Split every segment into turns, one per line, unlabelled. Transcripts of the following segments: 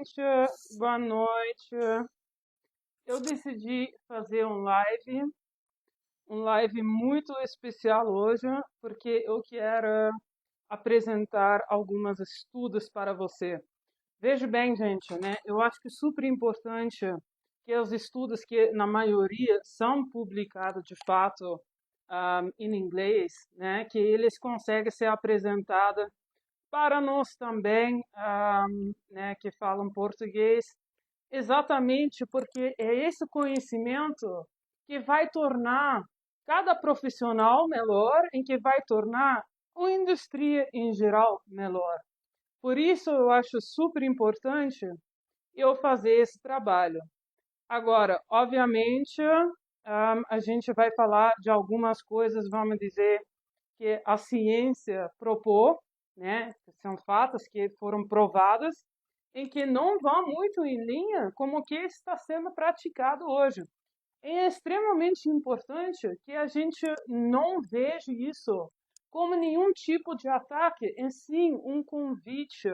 gente, boa noite. Eu decidi fazer um live muito especial hoje, porque eu quero apresentar alguns estudos para você. Veja bem, gente, né? Eu acho que é super importante que os estudos que, na maioria, são publicados de fato em inglês, né? Que eles conseguem ser apresentados para nós também, né, que falam português, exatamente porque é esse conhecimento que vai tornar cada profissional melhor, em que vai tornar a indústria em geral melhor. Por isso eu acho super importante eu fazer esse trabalho. Agora, obviamente, a gente vai falar de algumas coisas, vamos dizer, que a ciência propôs, né? São fatos que foram provados, em que não vão muito em linha com o que está sendo praticado hoje. É extremamente importante que a gente não veja isso como nenhum tipo de ataque, em sim um convite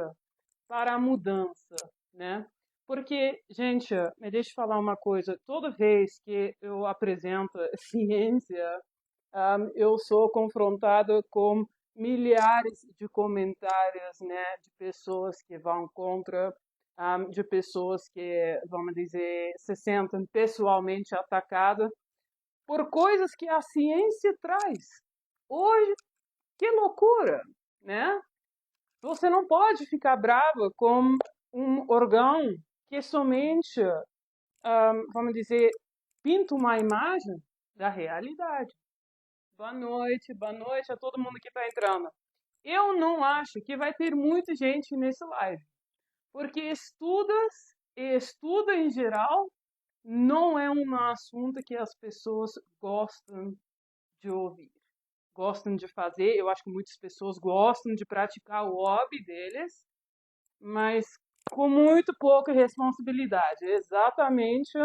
para a mudança, né? Porque, gente, me deixe falar uma coisa, toda vez que eu apresento ciência, eu sou confrontado com milhares de comentários, né, de pessoas que vão contra, de pessoas que, vamos dizer, se sentem pessoalmente atacadas por coisas que a ciência traz. Hoje, que loucura, né? Você não pode ficar brava com um órgão que somente, vamos dizer, pinta uma imagem da realidade. Boa noite a todo mundo que está entrando. Eu não acho que vai ter muita gente nesse live, porque estuda em geral não é um assunto que as pessoas gostam de ouvir, gostam de fazer. Eu acho que muitas pessoas gostam de praticar o hobby deles, mas com muito pouca responsabilidade, exatamente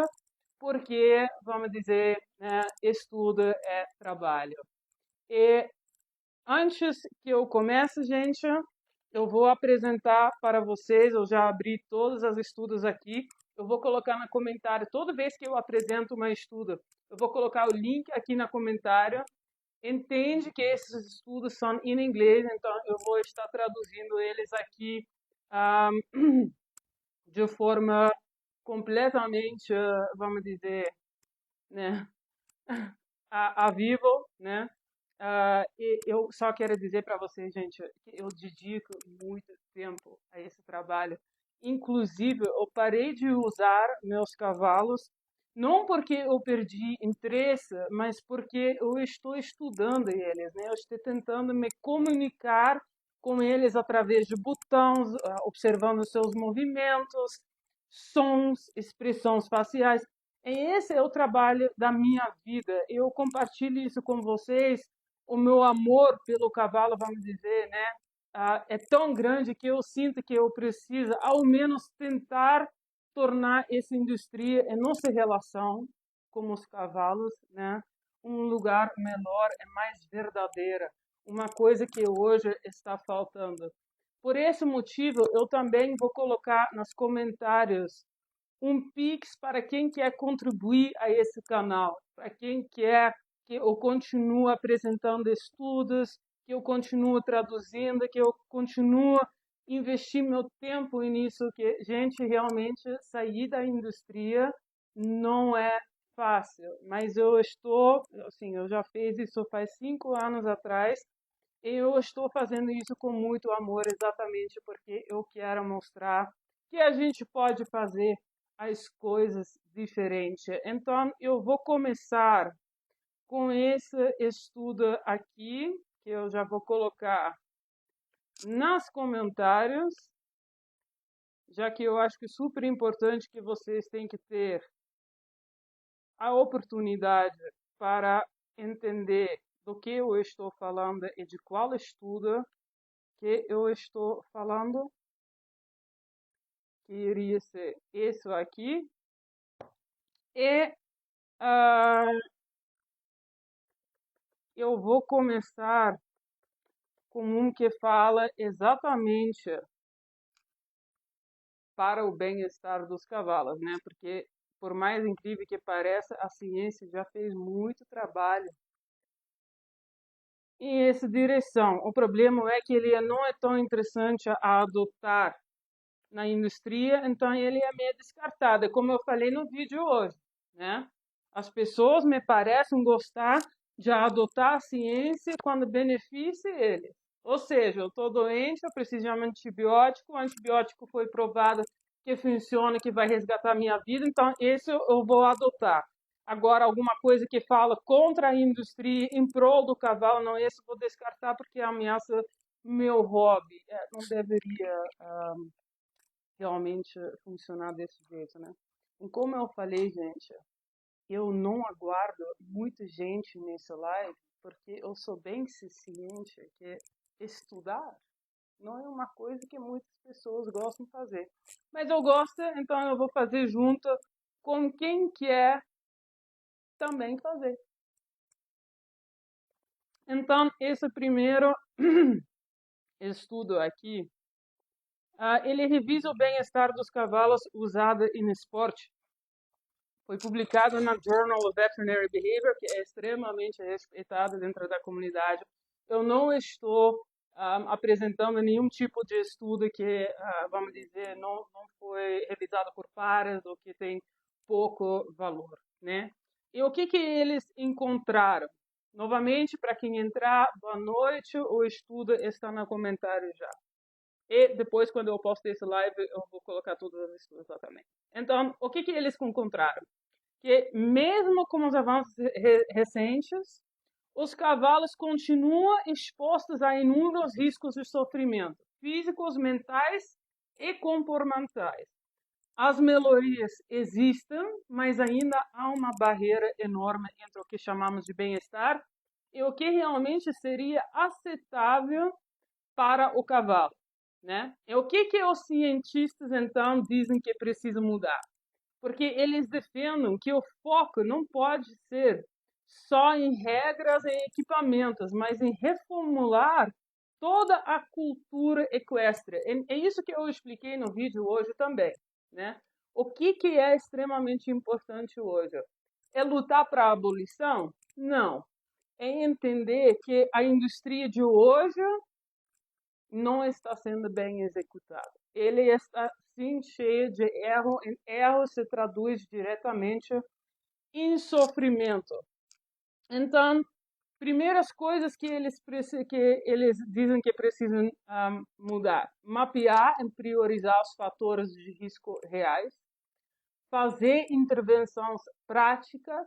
porque, vamos dizer, né, estudo é trabalho. E antes que eu comece, gente, eu vou apresentar para vocês, eu já abri todos os estudos aqui, eu vou colocar no comentário, toda vez que eu apresento uma estudo, eu vou colocar o link aqui no comentário. Entende que esses estudos são em inglês, então eu vou estar traduzindo eles aqui de forma completamente, vamos dizer, né, a vivo, né? E eu só quero dizer para vocês, gente, que eu dedico muito tempo a esse trabalho. Inclusive, eu parei de usar meus cavalos, não porque eu perdi interesse, mas porque eu estou estudando eles, né? Eu estou tentando me comunicar com eles através de botões, observando seus movimentos, sons, expressões faciais. Esse é o trabalho da minha vida. Eu compartilho isso com vocês. O meu amor pelo cavalo, vamos dizer, né, é tão grande que eu sinto que eu preciso, ao menos, tentar tornar essa indústria, a nossa relação com os cavalos, né, um lugar melhor, é mais verdadeira. Uma coisa que hoje está faltando. Por esse motivo, eu também vou colocar nos comentários um Pix para quem quer contribuir a esse canal, para quem quer que eu continue apresentando estudos, que eu continue traduzindo, que eu continue investindo meu tempo nisso, que, gente, realmente sair da indústria não é fácil, mas eu estou, assim, eu já fiz isso faz 5 anos atrás, e eu estou fazendo isso com muito amor, exatamente porque eu quero mostrar que a gente pode fazer as coisas diferentes. Então, eu vou começar com esse estudo aqui, que eu já vou colocar nos comentários, já que eu acho que é super importante que vocês têm que ter a oportunidade para entender do que eu estou falando e de qual estudo que eu estou falando, que iria ser isso aqui. E eu vou começar com um que fala exatamente para o bem-estar dos cavalos, né? Porque, por mais incrível que pareça, a ciência já fez muito trabalho em essa direção. O problema é que ele não é tão interessante a adotar na indústria, então ele é meio descartado, como eu falei no vídeo hoje, né? As pessoas me parecem gostar de adotar a ciência quando beneficia eles. Ou seja, eu estou doente, eu preciso de um antibiótico, o antibiótico foi provado que funciona, que vai resgatar a minha vida, então esse eu vou adotar. Agora, alguma coisa que fala contra a indústria, em prol do cavalo, não, esse eu vou descartar porque ameaça meu hobby. Não deveria realmente funcionar desse jeito, né? E como eu falei, gente, eu não aguardo muita gente nesse live, porque eu sou bem ciente que estudar não é uma coisa que muitas pessoas gostam de fazer. Mas eu gosto, então eu vou fazer junto com quem quer também fazer. Então, esse primeiro estudo aqui, ele revisa o bem-estar dos cavalos usado em esporte. Foi publicado na Journal of Veterinary Behavior, que é extremamente respeitado dentro da comunidade. Eu não estou apresentando nenhum tipo de estudo que, vamos dizer, não foi revisado por pares ou que tem pouco valor, né? E o que eles encontraram? Novamente, para quem entrar, boa noite, o estudo está no comentário já. E depois, quando eu posto esse live, eu vou colocar todos os estudos lá também. Então, o que eles encontraram? Que mesmo com os avanços recentes, os cavalos continuam expostos a inúmeros riscos de sofrimento, físicos, mentais e comportamentais. As melhorias existem, mas ainda há uma barreira enorme entre o que chamamos de bem-estar e o que realmente seria aceitável para o cavalo, né? E o que os cientistas então dizem que precisa mudar? Porque eles defendem que o foco não pode ser só em regras e equipamentos, mas em reformular toda a cultura equestre. É isso que eu expliquei no vídeo hoje também, né? O que é extremamente importante hoje? É lutar para a abolição? Não. É entender que a indústria de hoje não está sendo bem executado. Ele está, sim, cheio de erro. Erro se traduz diretamente em sofrimento. Então, primeiras coisas que eles dizem que precisam mudar. Mapear e priorizar os fatores de risco reais. Fazer intervenções práticas.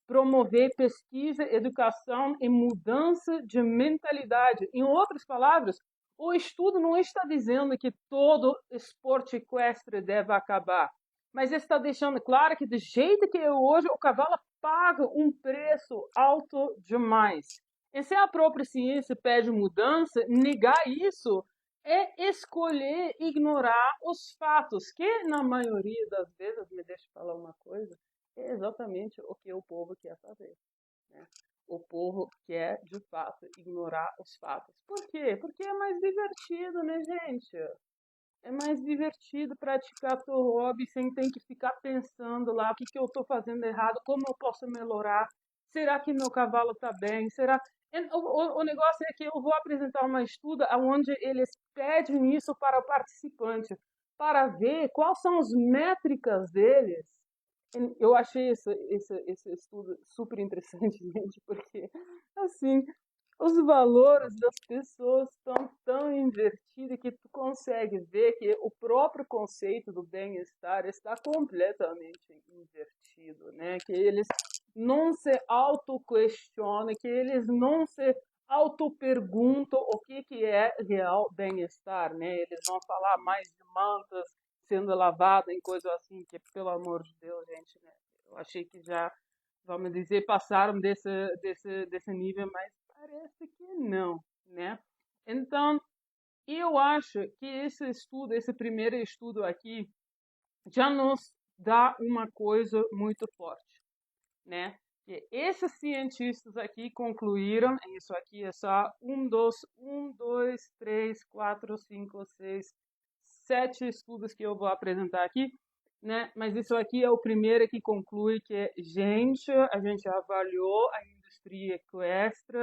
Promover pesquisa, educação e mudança de mentalidade. Em outras palavras, o estudo não está dizendo que todo esporte equestre deve acabar, mas está deixando claro que do jeito que é hoje, o cavalo paga um preço alto demais. E se a própria ciência pede mudança, negar isso é escolher ignorar os fatos, que na maioria das vezes, me deixa falar uma coisa, é exatamente o que o povo quer fazer, né? O povo quer, de fato, ignorar os fatos. Por quê? Porque é mais divertido, né, gente? É mais divertido praticar teu hobby sem ter que ficar pensando lá o que eu estou fazendo errado, como eu posso melhorar, será que meu cavalo está bem, será... O negócio é que eu vou apresentar uma estudo onde eles pedem isso para o participante, para ver quais são as métricas deles. Eu achei esse estudo super interessante, gente, porque, assim, os valores das pessoas estão tão invertidos que tu consegue ver que o próprio conceito do bem-estar está completamente invertido, né? Que eles não se auto-questionam, que eles não se auto-perguntam o que é real bem-estar, né? Eles vão falar mais de mantas sendo lavadas em coisas assim, que pelo amor de Deus, gente, né? Eu achei que já, vamos dizer, passaram desse nível, mas parece que não, né? Então, eu acho que esse estudo, esse primeiro estudo aqui, já nos dá uma coisa muito forte, né? Que esses cientistas aqui concluíram, isso aqui é só 1, 2, 3, 4, 5, 6, 7 estudos que eu vou apresentar aqui, né? Mas isso aqui é o primeiro que conclui que, gente, a gente avaliou a indústria equestre,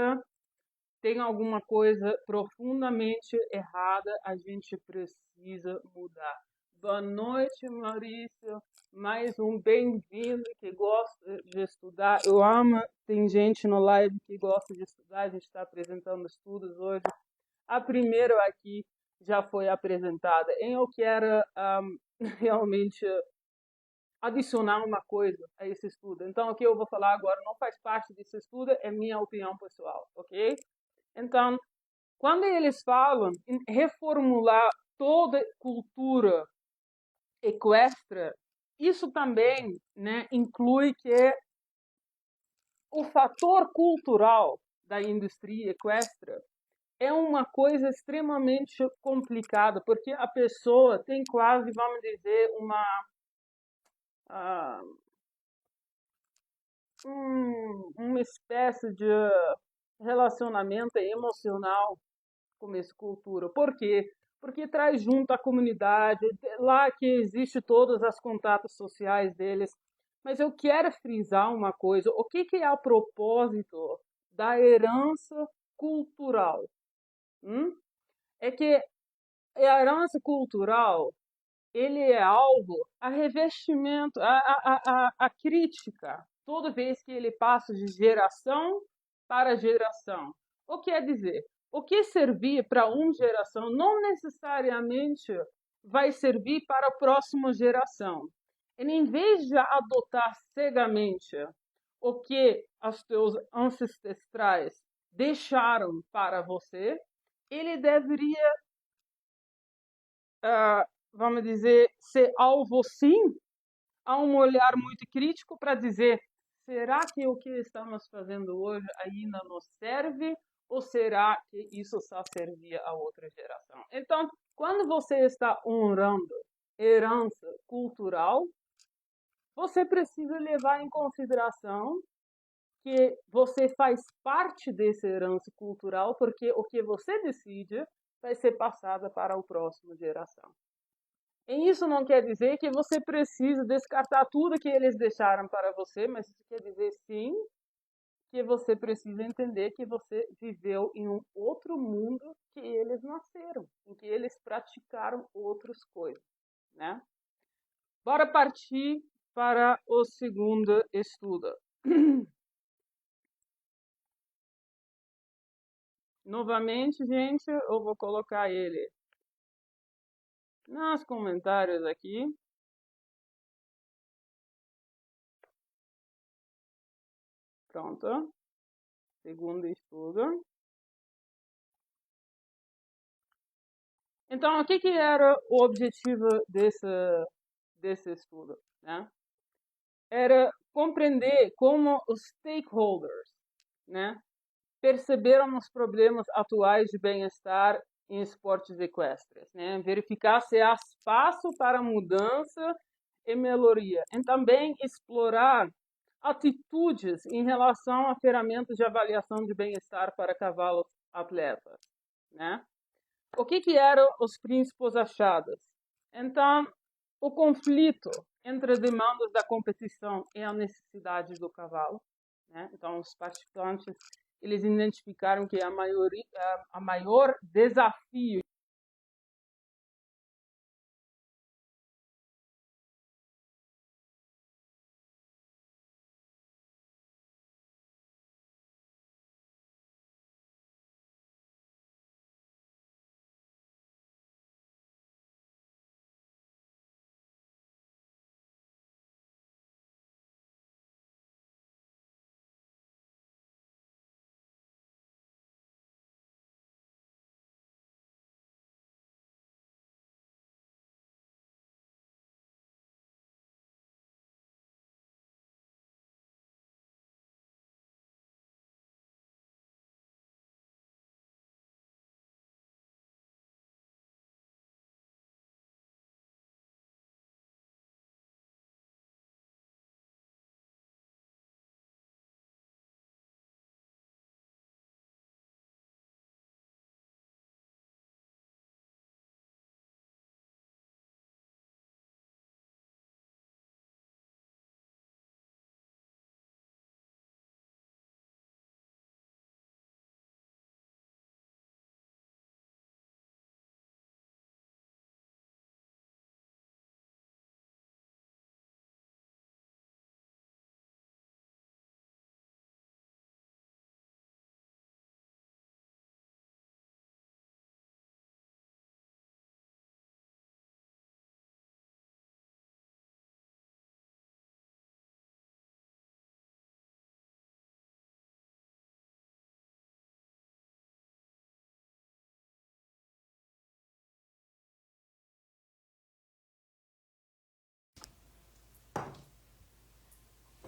tem alguma coisa profundamente errada, a gente precisa mudar. Boa noite, Maurício. Mais um bem-vindo que gosta de estudar. Eu amo, tem gente no live que gosta de estudar, a gente está apresentando estudos hoje. A primeira aqui já foi apresentada. Eu quero realmente adicionar uma coisa a esse estudo. Então, o que eu vou falar agora não faz parte desse estudo, é minha opinião pessoal, ok? Então, quando eles falam em reformular toda cultura equestre, isso também, né, inclui que o fator cultural da indústria equestre é uma coisa extremamente complicada, porque a pessoa tem quase, vamos dizer, uh, uma espécie de relacionamento emocional com essa cultura. Por quê? Porque traz junto a comunidade, lá que existe todos os contatos sociais deles. Mas eu quero frisar uma coisa, o que é a propósito da herança cultural? É que a herança cultural, ele é alvo a revestimento, a crítica, toda vez que ele passa de geração para geração. O que quer dizer? O que servir para uma geração não necessariamente vai servir para a próxima geração. E em vez de adotar cegamente o que os teus ancestrais deixaram para você, ele deveria vamos dizer, ser alvo sim a um olhar muito crítico para dizer: será que o que estamos fazendo hoje ainda nos serve? Ou será que isso só servia a outra geração? Então, quando você está honrando herança cultural, você precisa levar em consideração que você faz parte dessa herança cultural, porque o que você decide vai ser passado para a próxima geração. E isso não quer dizer que você precisa descartar tudo que eles deixaram para você, mas isso quer dizer sim que você precisa entender que você viveu em um outro mundo que eles nasceram, em que eles praticaram outras coisas, né? Bora partir para o segundo estudo. Novamente, gente, eu vou colocar ele nos comentários aqui. Pronto. Segundo estudo. Então, o que era o objetivo desse estudo? Né? Era compreender como os stakeholders, né, perceberam os problemas atuais de bem-estar em esportes equestres, né? Verificar se há espaço para mudança e melhoria, e também explorar atitudes em relação a ferramentas de avaliação de bem-estar para cavalos atletas, né? O que eram os princípios achados? Então, o conflito entre as demandas da competição e a necessidade do cavalo, né? Então, os participantes eles identificaram que a maior desafio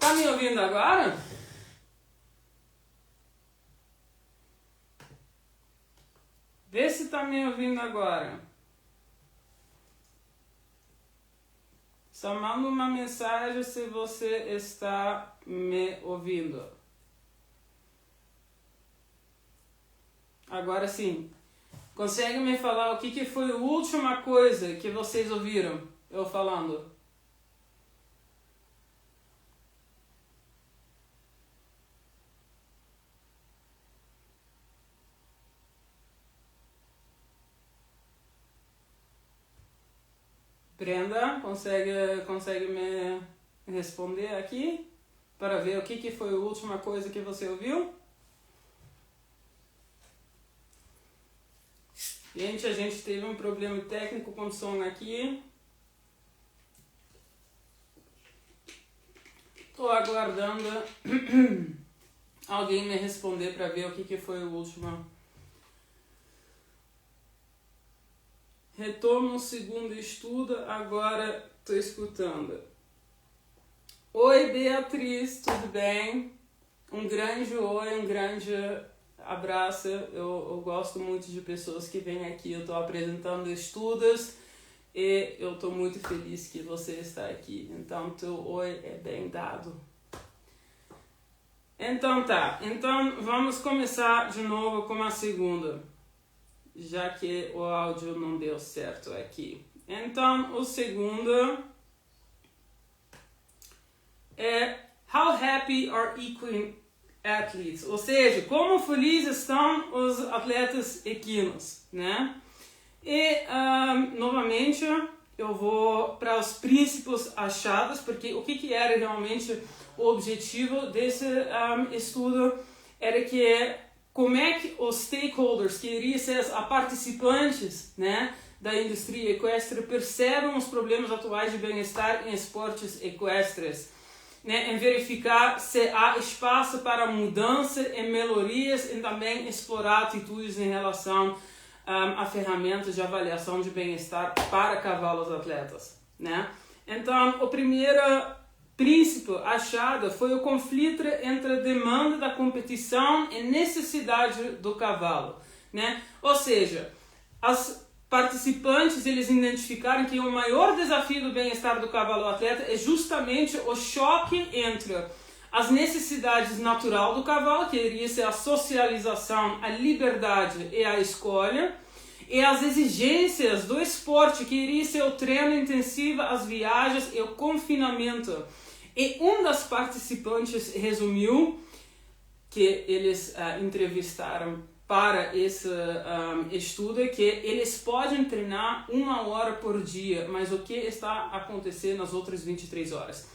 Tá me ouvindo agora? Vê se tá me ouvindo agora. Só manda uma mensagem se você está me ouvindo. Agora sim. Consegue me falar o que foi a última coisa que vocês ouviram eu falando? Brenda, consegue me responder aqui? Para ver o que foi a última coisa que você ouviu? Gente, a gente teve um problema técnico com o som aqui. Estou aguardando alguém me responder para ver o que foi o último. Retomo o segundo estudo, agora estou escutando. Oi, Beatriz, tudo bem? Um grande oi, um grande abraço. Eu gosto muito de pessoas que vêm aqui. Eu estou apresentando estudos e eu estou muito feliz que você está aqui. Então, teu oi é bem dado. Então tá, então vamos começar de novo com a segunda, já que o áudio não deu certo aqui. Então, o segundo é How happy are equine athletes? Ou seja, como felizes estão os atletas equinos, né? E, novamente, eu vou para os princípios achados, porque o que era realmente o objetivo desse estudo era que como é que os stakeholders, que iriam ser as participantes, né, da indústria equestre, percebem os problemas atuais de bem-estar em esportes equestres, né, em verificar se há espaço para mudança e melhorias e também explorar atitudes em relação a ferramentas de avaliação de bem-estar para cavalos atletas, né? Então, o primeiro princípio achado foi o conflito entre a demanda da competição e necessidade do cavalo, né? Ou seja, as participantes eles identificaram que o maior desafio do bem-estar do cavalo atleta é justamente o choque entre as necessidades naturais do cavalo, que iria ser a socialização, a liberdade e a escolha, e as exigências do esporte, que iria ser o treino intensivo, as viagens e o confinamento. E das participantes resumiu que eles entrevistaram para esse estudo que eles podem treinar 1 hora por dia, mas o que está acontecendo nas outras 23 horas?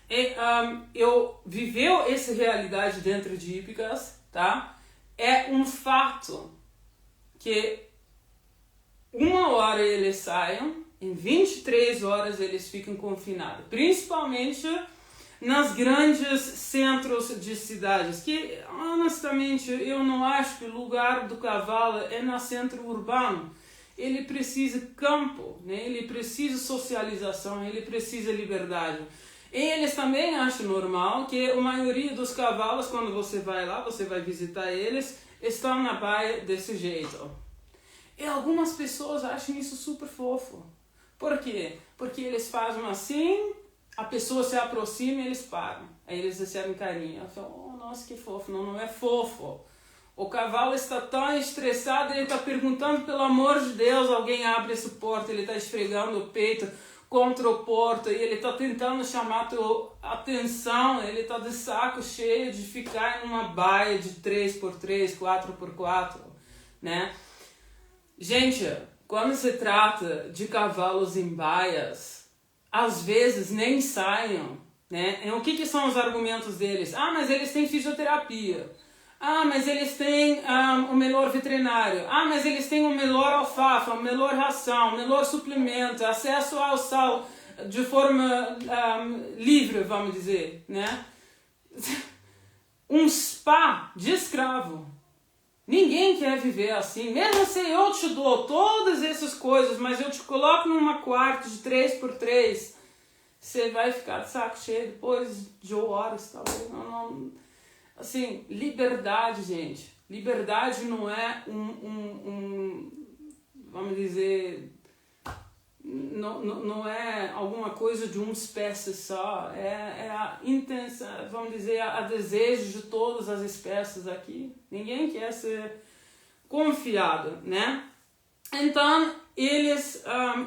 E, eu viveu essa realidade dentro de hípicas, tá? É um fato que 1 hora eles saem, em 23 horas eles ficam confinados, principalmente nas grandes centros de cidades, que honestamente eu não acho que o lugar do cavalo é no centro urbano. Ele precisa campo, né? Ele precisa socialização, ele precisa liberdade. E eles também acham normal que a maioria dos cavalos, quando você vai lá, você vai visitar eles, estão na baia desse jeito. E algumas pessoas acham isso super fofo. Por quê? Porque eles fazem assim, a pessoa se aproxima e eles param. Aí eles recebem carinho. Eu falo, oh, nossa, que fofo. Não, não é fofo. O cavalo está tão estressado, ele está perguntando, pelo amor de Deus, alguém abre essa porta, ele está esfregando o peito contra o porta e ele está tentando chamar a tua atenção, ele está de saco cheio de ficar em uma baia de 3x3, 4x4, né? Gente, quando se trata de cavalos em baias, às vezes nem saiam, né? E o que são os argumentos deles? Ah, mas eles têm fisioterapia. Ah, mas eles têm o melhor veterinário. Ah, mas eles têm o melhor alfafa, a melhor ração, o melhor suplemento, acesso ao sal de forma livre, vamos dizer, né? Um spa de escravo. Ninguém quer viver assim. Mesmo se eu te dou todas essas coisas, mas eu te coloco numa quarto de 3x3, você vai ficar de saco cheio depois de horas, talvez. Assim, liberdade, gente. Liberdade não é vamos dizer, não é alguma coisa de uma espécie só. É a intensa, vamos dizer, a desejo de todas as espécies aqui. Ninguém quer ser confiado, né? Então, eles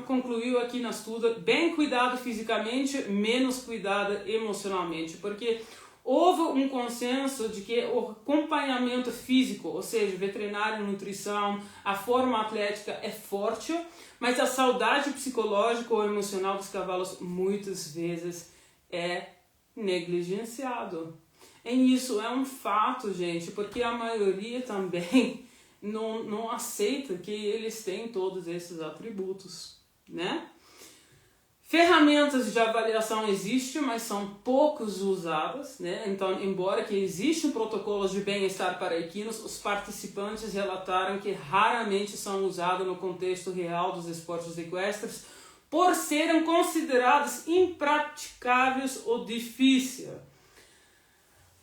concluiu aqui na estudo, bem cuidado fisicamente, menos cuidado emocionalmente, porque houve um consenso de que o acompanhamento físico, ou seja, veterinário, nutrição, a forma atlética é forte, mas a saudade psicológica ou emocional dos cavalos muitas vezes é negligenciado. E isso é um fato, gente, porque a maioria também não aceita que eles têm todos esses atributos, né? Ferramentas de avaliação existem, mas são poucos usadas, né? Então, embora que existam protocolos de bem-estar para equinos, os participantes relataram que raramente são usados no contexto real dos esportes equestres por serem considerados impraticáveis ou difíceis.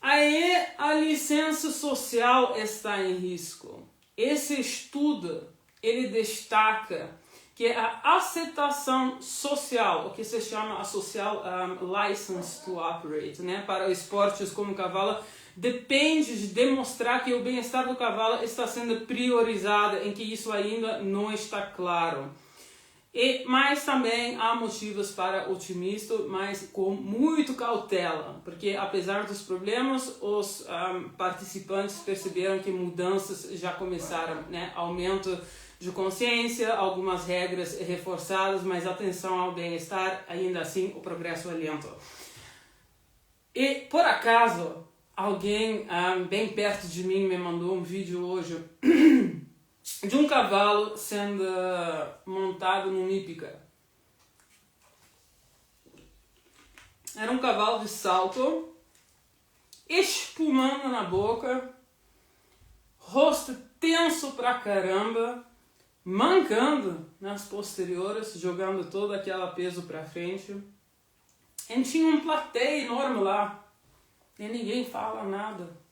Aí a licença social está em risco. Esse estudo, ele destaca que a aceitação social, o que se chama a social license to operate, né, para esportes como cavalo, depende de demonstrar que o bem-estar do cavalo está sendo priorizado, em que isso ainda não está claro. Mas também há motivos para otimismo, mas com muito cautela, porque apesar dos problemas, os participantes perceberam que mudanças já começaram, né? Aumento de consciência, algumas regras reforçadas, mas atenção ao bem-estar, ainda assim o progresso é lento. E por acaso, alguém bem perto de mim me mandou um vídeo hoje de um cavalo sendo montado num hípica. Era um cavalo de salto, espumando na boca, rosto tenso pra caramba, mancando nas posteriores, jogando todo aquele peso pra frente. E tinha um plateio enorme lá, e ninguém fala nada.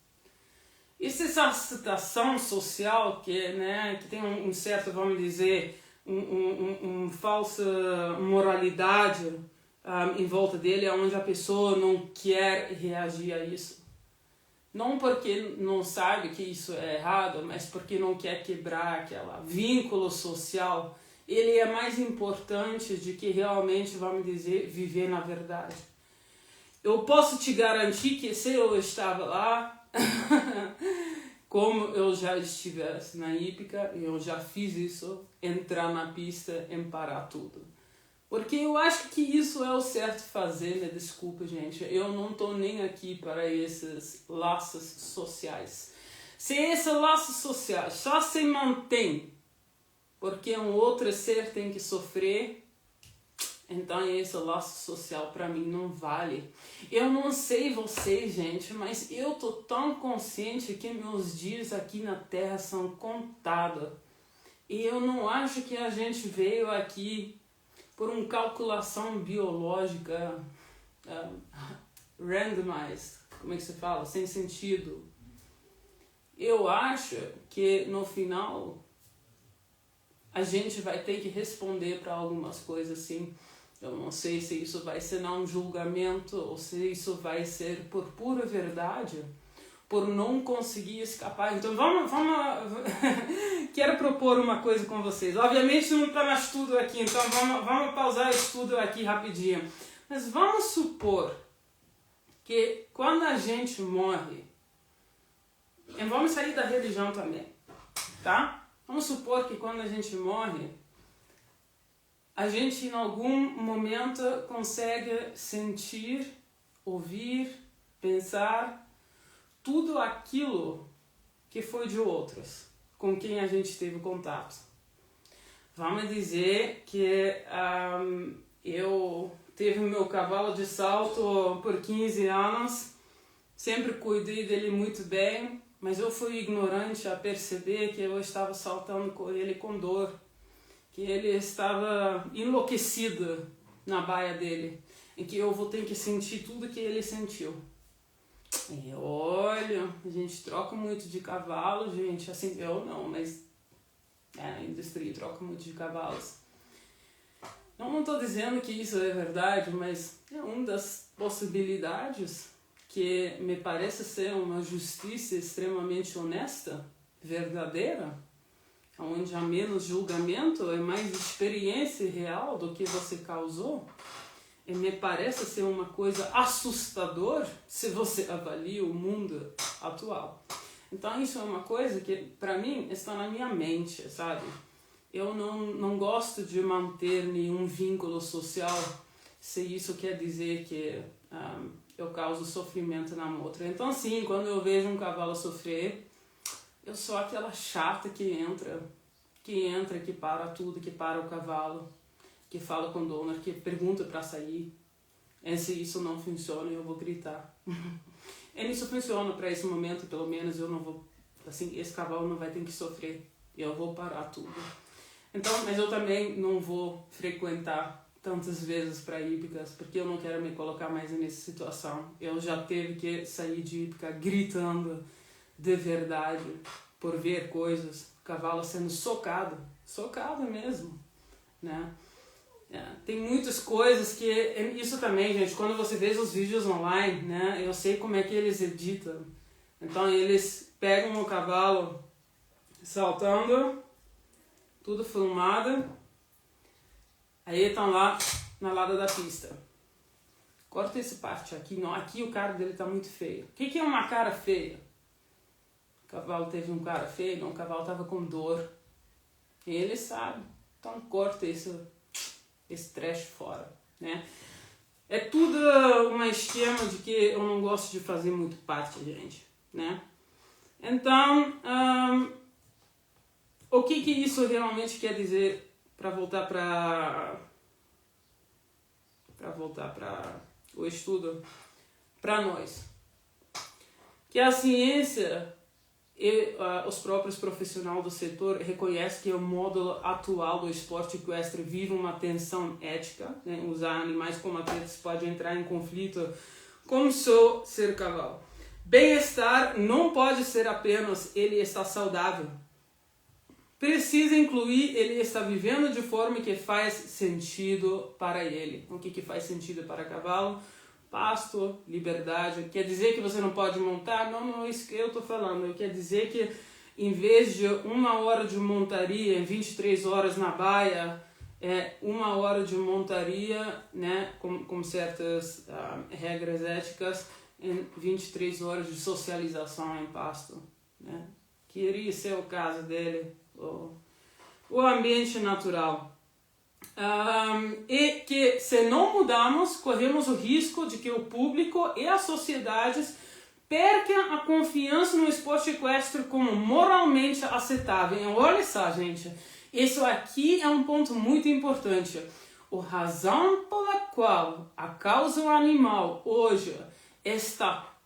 Essa situação social que, né, que tem um certo, vamos dizer, falsa moralidade em volta dele, onde a pessoa não quer reagir a isso. Não porque não sabe que isso é errado, mas porque não quer quebrar aquele vínculo social. Ele é mais importante de que realmente, vamos dizer, viver na verdade. Eu posso te garantir que se eu estava lá, como eu já estivesse na hípica, eu já fiz isso, entrar na pista e parar tudo. Porque eu acho que isso é o certo fazer, me desculpa, gente. Eu não estou nem aqui para esses laços sociais. Se esse laço social só se mantém porque um outro ser tem que sofrer, então esse laço social para mim não vale. Eu não sei vocês, gente, mas eu tô tão consciente que meus dias aqui na Terra são contados. E eu não acho que a gente veio aqui por uma calculação biológica randomized, como é que se fala? Sem sentido. Eu acho que no final a gente vai ter que responder para algumas coisas assim. Eu não sei se isso vai ser não julgamento ou se isso vai ser por pura verdade, por não conseguir escapar. Então vamos quero propor uma coisa com vocês. Obviamente não está no estudo aqui, então vamos pausar o estudo aqui rapidinho. Mas vamos supor que quando a gente morre, e vamos sair da religião também, tá? Vamos supor que quando a gente morre, a gente em algum momento consegue sentir, ouvir, pensar tudo aquilo que foi de outros, com quem a gente teve contato. Vamos dizer que eu tive meu cavalo de salto por 15 anos, sempre cuidei dele muito bem, mas eu fui ignorante a perceber que eu estava saltando com ele com dor, que ele estava enlouquecido na baia dele.
em que eu vou ter que sentir tudo que ele sentiu. E olha, a gente troca muito de cavalo, gente, assim, eu não, mas a indústria troca muito de cavalos. Eu não estou dizendo que isso é verdade, mas é uma das possibilidades que me parece ser uma justiça extremamente honesta, verdadeira, onde há menos julgamento, é mais experiência real do que você causou. E me parece ser uma coisa assustadora se você avalia o mundo atual. Então isso é uma coisa que, para mim, está na minha mente, sabe? Eu não gosto de manter nenhum vínculo social se isso quer dizer que eu causo sofrimento na outra. Então, sim, quando eu vejo um cavalo sofrer, eu sou aquela chata que entra, que para tudo, que para o cavalo, que fala com o dono, que pergunta para sair. E se isso não funciona, eu vou gritar. E isso funciona para esse momento, pelo menos eu não vou, assim, esse cavalo não vai ter que sofrer. Eu vou parar tudo. Então, mas eu também não vou frequentar tantas vezes para hípicas, porque eu não quero me colocar mais nessa situação. Eu já tive que sair de hípica gritando de verdade por ver coisas, cavalo sendo socado mesmo, né? Tem muitas coisas que, isso também, gente, quando você vê os vídeos online, né, eu sei como é que eles editam. Então eles pegam o cavalo saltando, tudo filmado, aí estão lá na lado da pista. Corta essa parte aqui, não, aqui o cara dele tá muito feio. O que é uma cara feia? O cavalo teve um cara feio, não, o cavalo estava com dor. E ele sabe, então corta esse trash fora, né? É tudo um esquema de que eu não gosto de fazer muito parte, gente, né? Então, o que isso realmente quer dizer para voltar para o estudo para nós? Que a ciência e os próprios profissionais do setor reconhecem que o módulo atual do esporte equestre vive uma tensão ética, né? Usar animais como atletas pode entrar em conflito com o ser cavalo. Bem-estar não pode ser apenas ele está saudável. Precisa incluir ele está vivendo de forma que faz sentido para ele. O que faz sentido para cavalo? Pasto, liberdade. Quer dizer que você não pode montar? Não é isso que eu estou falando. Quer dizer que em vez de 1 hora de montaria em 23 horas na baia, é 1 hora de montaria, né, com certas regras éticas, em 23 horas de socialização em pasto, né? Que iria ser o caso dele, o ambiente natural. E que se não mudarmos, corremos o risco de que o público e as sociedades percam a confiança no esporte equestre como moralmente aceitável. E olha só, gente, isso aqui é um ponto muito importante. A razão pela qual a causa animal hoje está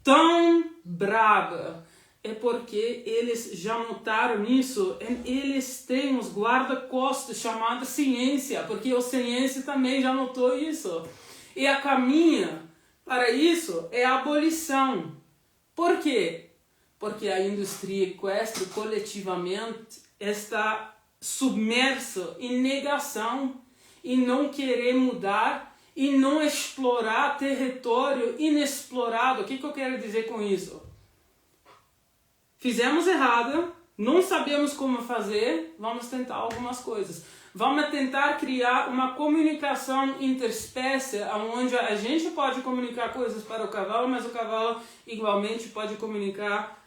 tão brava é porque eles já notaram isso, eles têm os guarda-costas chamados ciência, porque a ciência também já notou isso. E a caminha para isso é a abolição. Por quê? Porque a indústria equestre coletivamente está submersa em negação e não querer mudar e não explorar território inexplorado. O que eu quero dizer com isso? Fizemos errado, não sabemos como fazer, vamos tentar algumas coisas. Vamos tentar criar uma comunicação interespécie, onde a gente pode comunicar coisas para o cavalo, mas o cavalo igualmente pode comunicar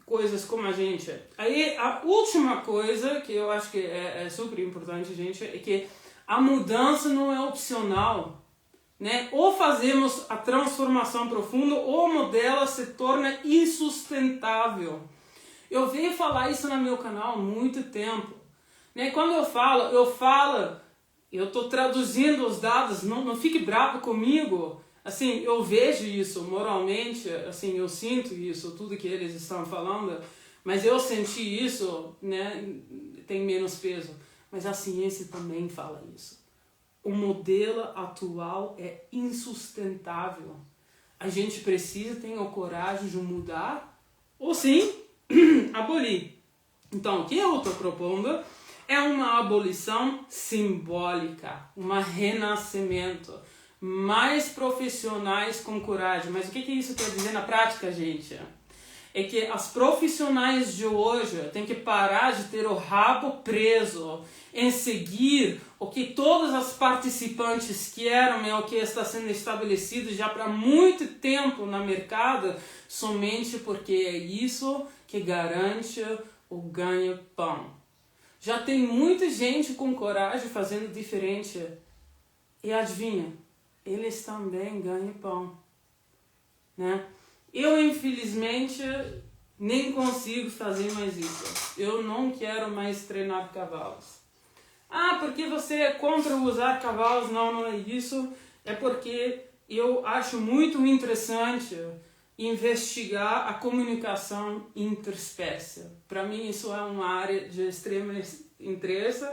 coisas como a gente. Aí a última coisa que eu acho que é super importante, gente, é que a mudança não é opcional. Né? Ou fazemos a transformação profunda ou o modelo se torna insustentável. Eu venho falar isso no meu canal há muito tempo. Né? Quando eu estou traduzindo os dados, não fique bravo comigo. Assim, eu vejo isso moralmente, assim, eu sinto isso, tudo que eles estão falando, mas eu senti isso, né, tem menos peso. Mas a ciência também fala isso. o modelo atual é insustentável. A gente precisa ter a coragem de mudar ou sim abolir. Então, o que eu estou propondo é uma abolição simbólica, um renascimento, mais profissionais com coragem. Mas o que isso quer dizer na prática, gente? É que as profissionais de hoje têm que parar de ter o rabo preso em seguir o que todas as participantes querem e o que está sendo estabelecido já para muito tempo no mercado, somente porque é isso que garante o ganha-pão. Já tem muita gente com coragem fazendo diferente. E adivinha, eles também ganham pão, né? Eu, infelizmente, nem consigo fazer mais isso. Eu não quero mais treinar cavalos. Ah, porque você é contra usar cavalos? Não, não é isso. É porque eu acho muito interessante investigar a comunicação interespécie. Para mim, isso é uma área de extremo interesse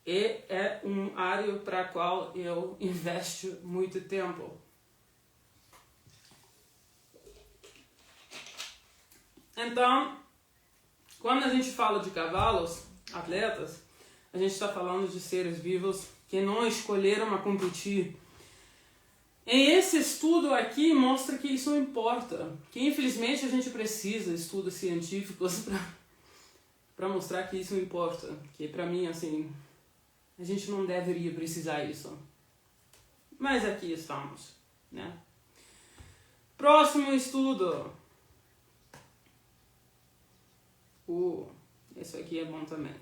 e é uma área para a qual eu investo muito tempo. Então, quando a gente fala de cavalos, atletas, a gente está falando de seres vivos que não escolheram a competir. E esse estudo aqui mostra que isso importa, que infelizmente a gente precisa de estudos científicos para mostrar que isso importa, que para mim, assim, a gente não deveria precisar disso. Mas aqui estamos, né? Próximo estudo. Esse aqui é bom também.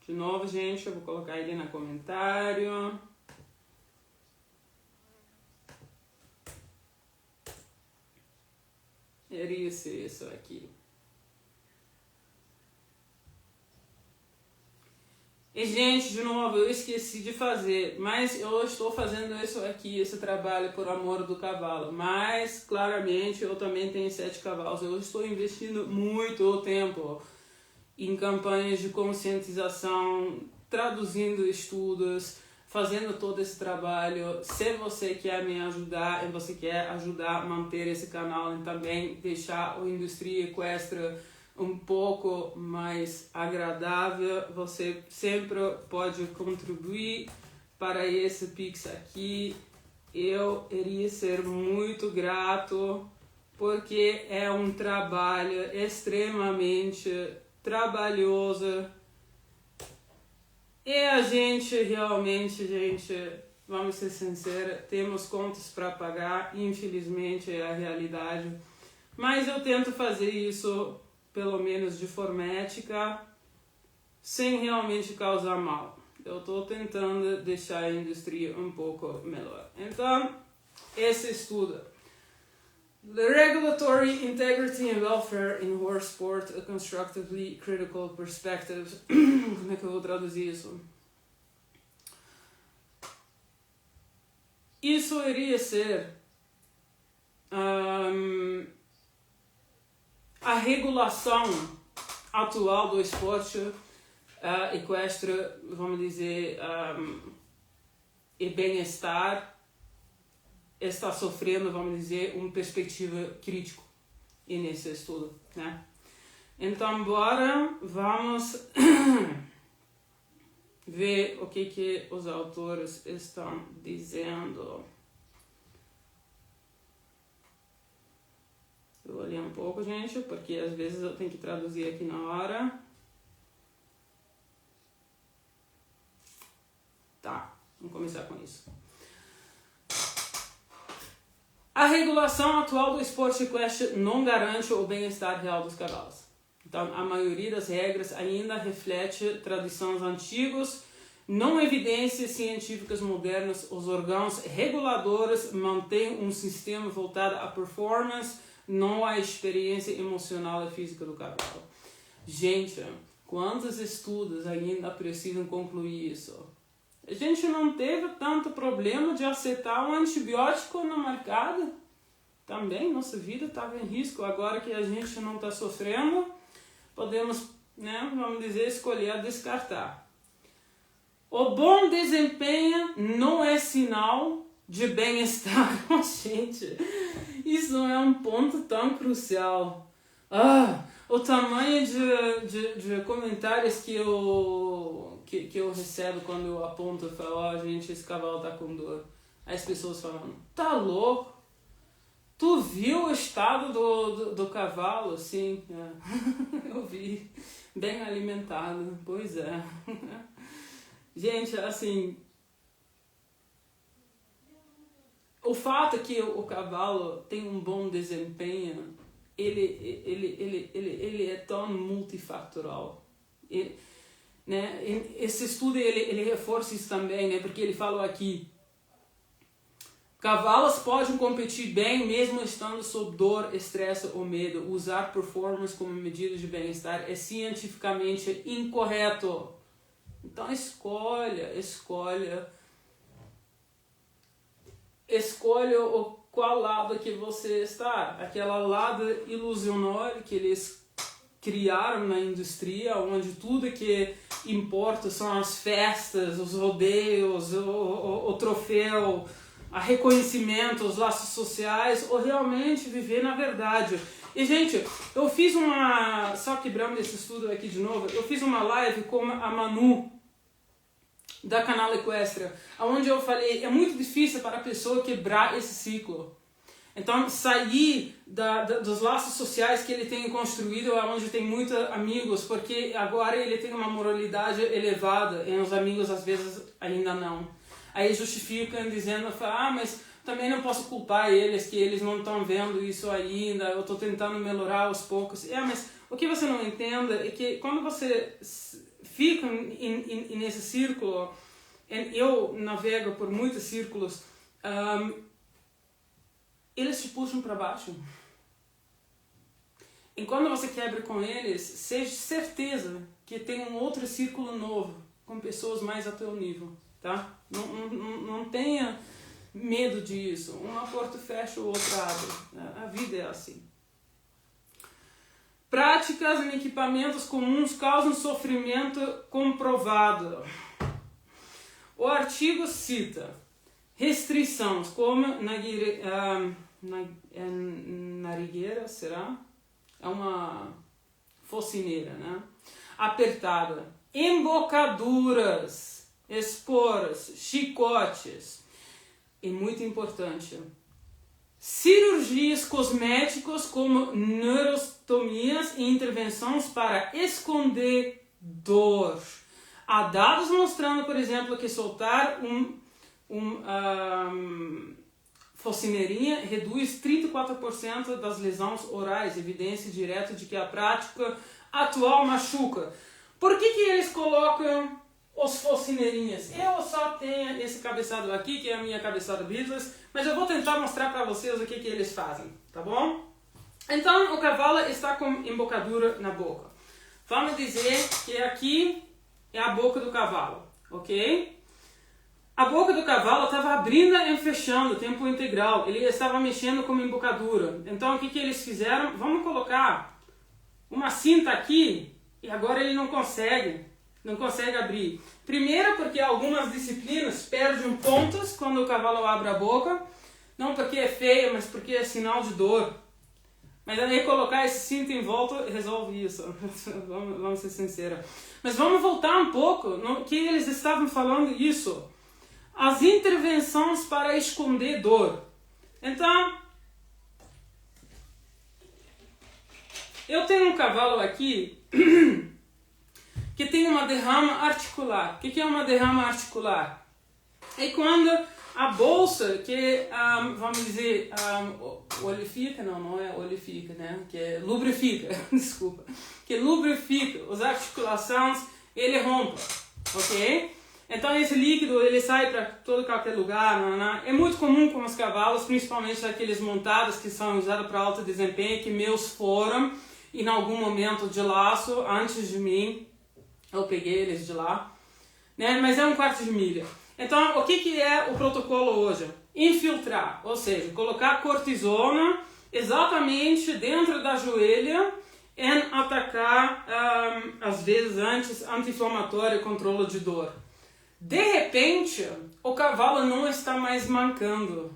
De novo, gente, eu vou colocar ele no comentário. Era isso aqui. E, gente, de novo, eu esqueci de fazer, mas eu estou fazendo isso aqui, esse trabalho por amor do cavalo. Mas, claramente, eu também tenho 7 cavalos. Eu estou investindo muito tempo em campanhas de conscientização, traduzindo estudos, fazendo todo esse trabalho. Se você quer me ajudar e você quer ajudar a manter esse canal e também deixar a indústria equestre um pouco mais agradável, você sempre pode contribuir para esse Pix aqui. Eu iria ser muito grato, porque é um trabalho extremamente trabalhoso. E a gente realmente, vamos ser sinceros, temos contas para pagar, infelizmente é a realidade. Mas eu tento fazer isso pelo menos de forma ética, sem realmente causar mal. Eu estou tentando deixar a indústria um pouco melhor. Então, esse estudo. The Regulatory Integrity and Welfare in Horse Sport, a Constructively Critical Perspective. Como é que eu vou traduzir isso? Isso iria ser a regulação atual do esporte equestre, vamos dizer, e bem-estar está sofrendo, vamos dizer, uma perspectiva crítica nesse estudo, né? Então, vamos ver o que os autores estão dizendo. Eu vou ler um pouco, gente, porque às vezes eu tenho que traduzir aqui na hora. Tá, vamos começar com isso. A regulação atual do esporte equestre não garante o bem-estar real dos cavalos. Então, a maioria das regras ainda reflete tradições antigas, não evidências científicas modernas. Os órgãos reguladores mantêm um sistema voltado à performance, não à experiência emocional e física do cavalo. Gente, quantos estudos ainda precisam concluir isso? A gente não teve tanto problema de aceitar um antibiótico no mercado. Também nossa vida estava em risco. Agora que a gente não está sofrendo, podemos, né, vamos dizer, escolher descartar. O bom desempenho não é sinal de bem-estar. Gente, isso é um ponto tão crucial. O tamanho de comentários que eu recebo quando eu aponto e falo, gente, esse cavalo tá com dor. Aí as pessoas falam, tá louco? Tu viu o estado do cavalo? Sim, eu vi. Bem alimentado, pois é. Gente, assim, o fato é que o cavalo tem um bom desempenho, ele é tão multifactorial. Né? Esse estudo ele reforça isso também, né? Porque ele falou aqui, cavalos podem competir bem mesmo estando sob dor, estresse ou medo. Usar performance como medida de bem-estar é cientificamente incorreto. Então escolha qual lado que você está. Aquela lado ilusionário que eles criaram na indústria, onde tudo que importa são as festas, os rodeios, o troféu, a reconhecimento, os laços sociais, ou realmente viver na verdade. E, gente, eu fiz só quebrando esse estudo aqui de novo, eu fiz uma live com a Manu, da Canal Equestria, onde eu falei, é muito difícil para a pessoa quebrar esse ciclo. Então, sair dos laços sociais que ele tem construído, onde tem muitos amigos, porque agora ele tem uma moralidade elevada, e os amigos às vezes ainda não. Aí justificam dizendo, mas também não posso culpar eles, que eles não estão vendo isso ainda, eu estou tentando melhorar aos poucos. Mas o que você não entende é que quando você fica nesse círculo, eu navego por muitos círculos, eles te puxam para baixo. E quando você quebra com eles, seja certeza que tem um outro círculo novo, com pessoas mais a teu nível, tá? Não tenha medo disso. Uma porta fecha, o outro abre. A vida é assim. Práticas em equipamentos comuns causam sofrimento comprovado. O artigo cita restrições como narigueira, será? É uma focineira, né? Apertada. Embocaduras, esporas, chicotes. E muito importante, cirurgias cosméticas como neurostomias e intervenções para esconder dor. Há dados mostrando, por exemplo, que soltar focineirinha reduz 34% das lesões orais, evidência direta de que a prática atual machuca. Por que eles colocam os focineirinhas? Eu só tenho esse cabeçado aqui, que é a minha cabeçada business, mas eu vou tentar mostrar para vocês o que eles fazem, tá bom? Então, o cavalo está com embocadura na boca. Vamos dizer que aqui é a boca do cavalo, ok? A boca do cavalo estava abrindo e fechando, tempo integral. Ele estava mexendo com uma embocadura. Então, o que eles fizeram? Vamos colocar uma cinta aqui e agora ele não consegue abrir. Primeiro porque algumas disciplinas perdem pontos quando o cavalo abre a boca. Não porque é feio, mas porque é sinal de dor. Mas aí colocar esse cinto em volta resolve isso. Vamos ser sinceros. Mas vamos voltar um pouco no que eles estavam falando isso. As intervenções para esconder dor. Então, eu tenho um cavalo aqui que tem uma derrama articular. O que é uma derrama articular? É quando a bolsa que, vamos dizer, olefica, não é olefica, né? Que é lubrifica, desculpa. Que lubrifica as articulações, ele rompe, ok? Então esse líquido ele sai para todo qualquer lugar. É muito comum com os cavalos, principalmente aqueles montados que são usados para alto desempenho, que meus foram, e em algum momento de laço, antes de mim, eu peguei eles de lá, né? Mas é 1/4 de milha. Então o que é o protocolo hoje? Infiltrar, ou seja, colocar cortisona exatamente dentro da joelha e atacar, às vezes antes, anti-inflamatório e controle de dor. De repente, o cavalo não está mais mancando.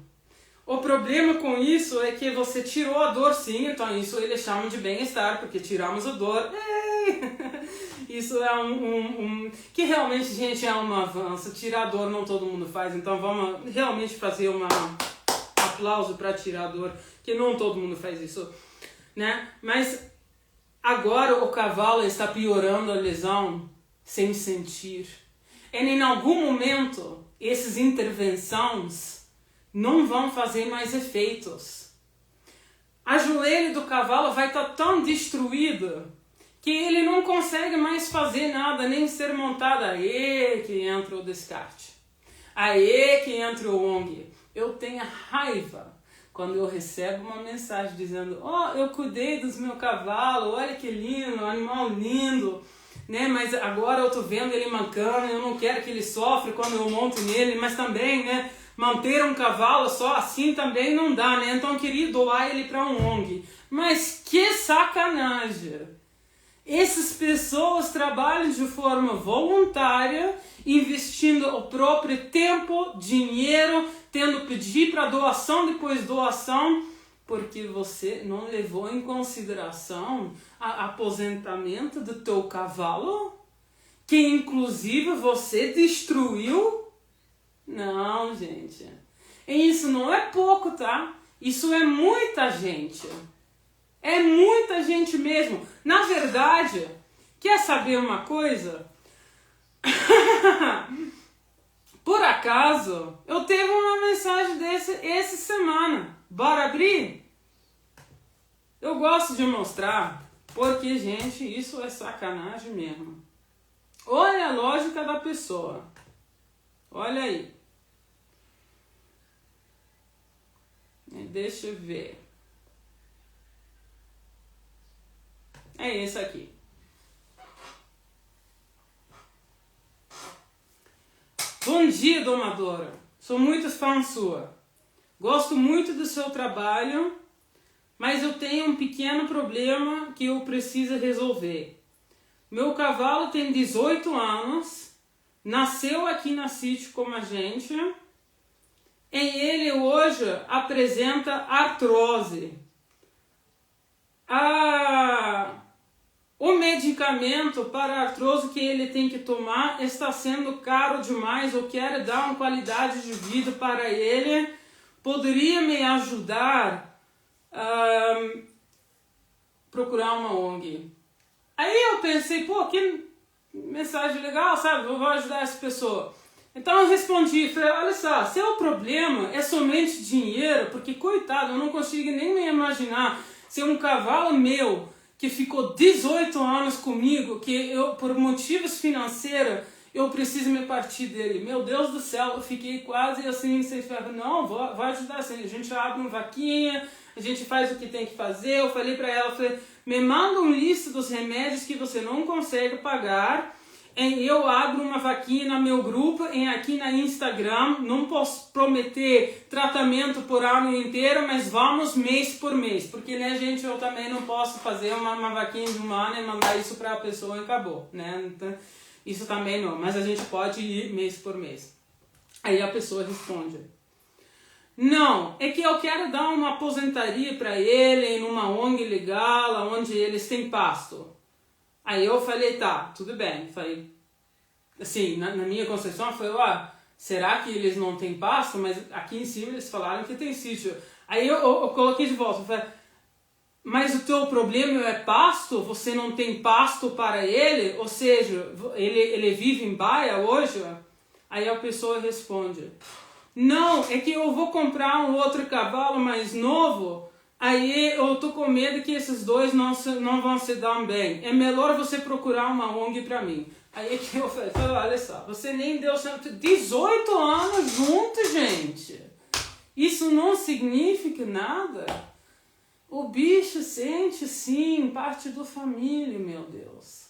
O problema com isso é que você tirou a dor, sim, então isso eles chamam de bem-estar, porque tiramos a dor. Ei! Isso é que realmente, gente, é um avanço. Tirar a dor não todo mundo faz, então vamos realmente fazer um aplauso para tirar a dor, que não todo mundo faz isso, né? Mas agora o cavalo está piorando a lesão sem sentir. E em algum momento, essas intervenções não vão fazer mais efeitos. A joelha do cavalo vai estar tão destruída que ele não consegue mais fazer nada, nem ser montado. Aí que entra o descarte. Aí que entra o ONG. Eu tenho raiva quando eu recebo uma mensagem dizendo: eu cuidei dos meus cavalos, olha que lindo, um animal lindo, né? Mas agora eu tô vendo ele mancando, eu não quero que ele sofra quando eu monto nele, mas também, né? Manter um cavalo só assim também não dá, né? Então eu queria doar ele para um ONG. Mas que sacanagem! Essas pessoas trabalham de forma voluntária, investindo o próprio tempo, dinheiro, tendo que pedir para doação depois doação, porque você não levou em consideração o aposentamento do teu cavalo, que inclusive você destruiu. Não, gente. E isso não é pouco, tá? Isso é muita gente. É muita gente mesmo. Na verdade, quer saber uma coisa? Por acaso, eu teve uma mensagem essa semana. Bora abrir? Eu gosto de mostrar, porque, gente, isso é sacanagem mesmo. Olha a lógica da pessoa. Olha aí. Deixa eu ver. É esse aqui. Bom dia, domadora. Sou muito fã sua. Gosto muito do seu trabalho, mas eu tenho um pequeno problema que eu preciso resolver. Meu cavalo tem 18 anos, nasceu aqui na sítio como a gente, e ele hoje apresenta artrose. O medicamento para artrose que ele tem que tomar está sendo caro demais. Eu quero dar uma qualidade de vida para ele. Poderia me ajudar a procurar uma ONG? Aí eu pensei, que mensagem legal, sabe? Eu vou ajudar essa pessoa. Então eu respondi, falei, olha só, seu problema é somente dinheiro, porque coitado, eu não consigo nem me imaginar se um cavalo meu que ficou 18 anos comigo, que eu, por motivos financeiros, eu preciso me partir dele. Meu Deus do céu, eu fiquei quase assim, sem ferro. Não, vou ajudar assim. A gente abre uma vaquinha, a gente faz o que tem que fazer. Eu falei pra ela, me manda uma lista dos remédios que você não consegue pagar. Eu abro uma vaquinha no meu grupo, aqui na Instagram. Não posso prometer tratamento por ano inteiro, mas vamos mês por mês. Porque, né, gente, eu também não posso fazer uma vaquinha de um ano e mandar isso para a pessoa e acabou, né? Então, isso também não, mas a gente pode ir mês por mês. Aí a pessoa responde: não, é que eu quero dar uma aposentaria para ele numa ONG legal, onde eles têm pasto. Aí eu falei, tá, tudo bem. Falei, assim, na minha concepção, eu falei, será que eles não têm pasto? Mas aqui em cima eles falaram que tem sítio. Aí eu coloquei de volta, falei, mas o teu problema é pasto? Você não tem pasto para ele? Ou seja, ele vive em baia hoje? Aí a pessoa responde, não, é que eu vou comprar um outro cavalo mais novo. Aí eu tô com medo que esses dois não vão se dar bem. É melhor você procurar uma ONG pra mim. Aí que eu falei, olha só, você nem deu 18 anos junto, gente. Isso não significa nada. O bicho sente, sim, parte da família, meu Deus.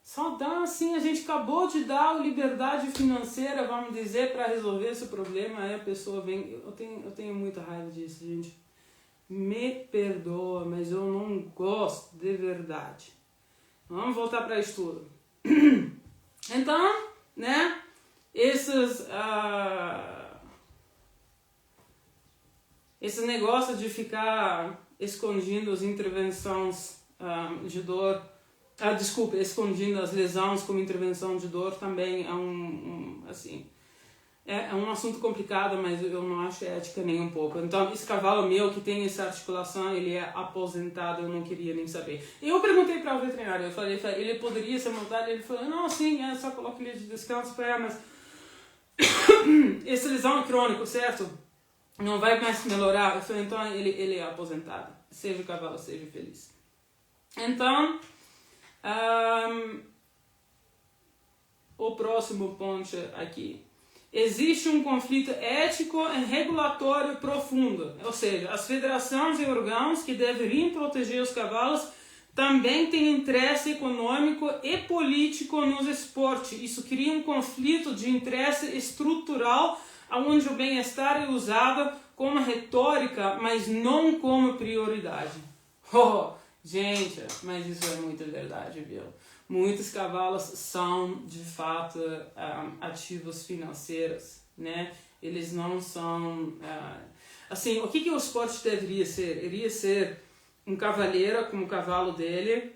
Só dá assim, a gente acabou de dar a liberdade financeira, vamos dizer, para resolver esse problema. Aí a pessoa vem, eu tenho muita raiva disso, gente. Me perdoa, mas eu não gosto de verdade. Vamos voltar para estudo. Então, né? Esse negócio de ficar escondendo as intervenções de dor, escondendo as lesões como intervenção de dor também é um assunto complicado, mas eu não acho ética nem um pouco. Então, esse cavalo meu que tem essa articulação, ele é aposentado, eu não queria nem saber. Eu perguntei para o veterinário, eu falei, ele poderia ser montado? Ele falou, não, sim, só coloca ele de descanso para mas essa lesão é crônica, certo? Não vai mais melhorar. Eu falei, então ele é aposentado. Seja o cavalo, seja feliz. Então, o próximo ponto aqui. Existe um conflito ético e regulatório profundo. Ou seja, as federações e órgãos que deveriam proteger os cavalos também têm interesse econômico e político nos esportes. Isso cria um conflito de interesse estrutural onde o bem-estar é usado como retórica, mas não como prioridade. Oh, gente, mas isso é muito verdade, viu? Muitos cavalos são, de fato, ativos financeiros, né? Eles não são... assim, o que o esporte deveria ser? Deveria ser um cavaleiro como o cavalo dele,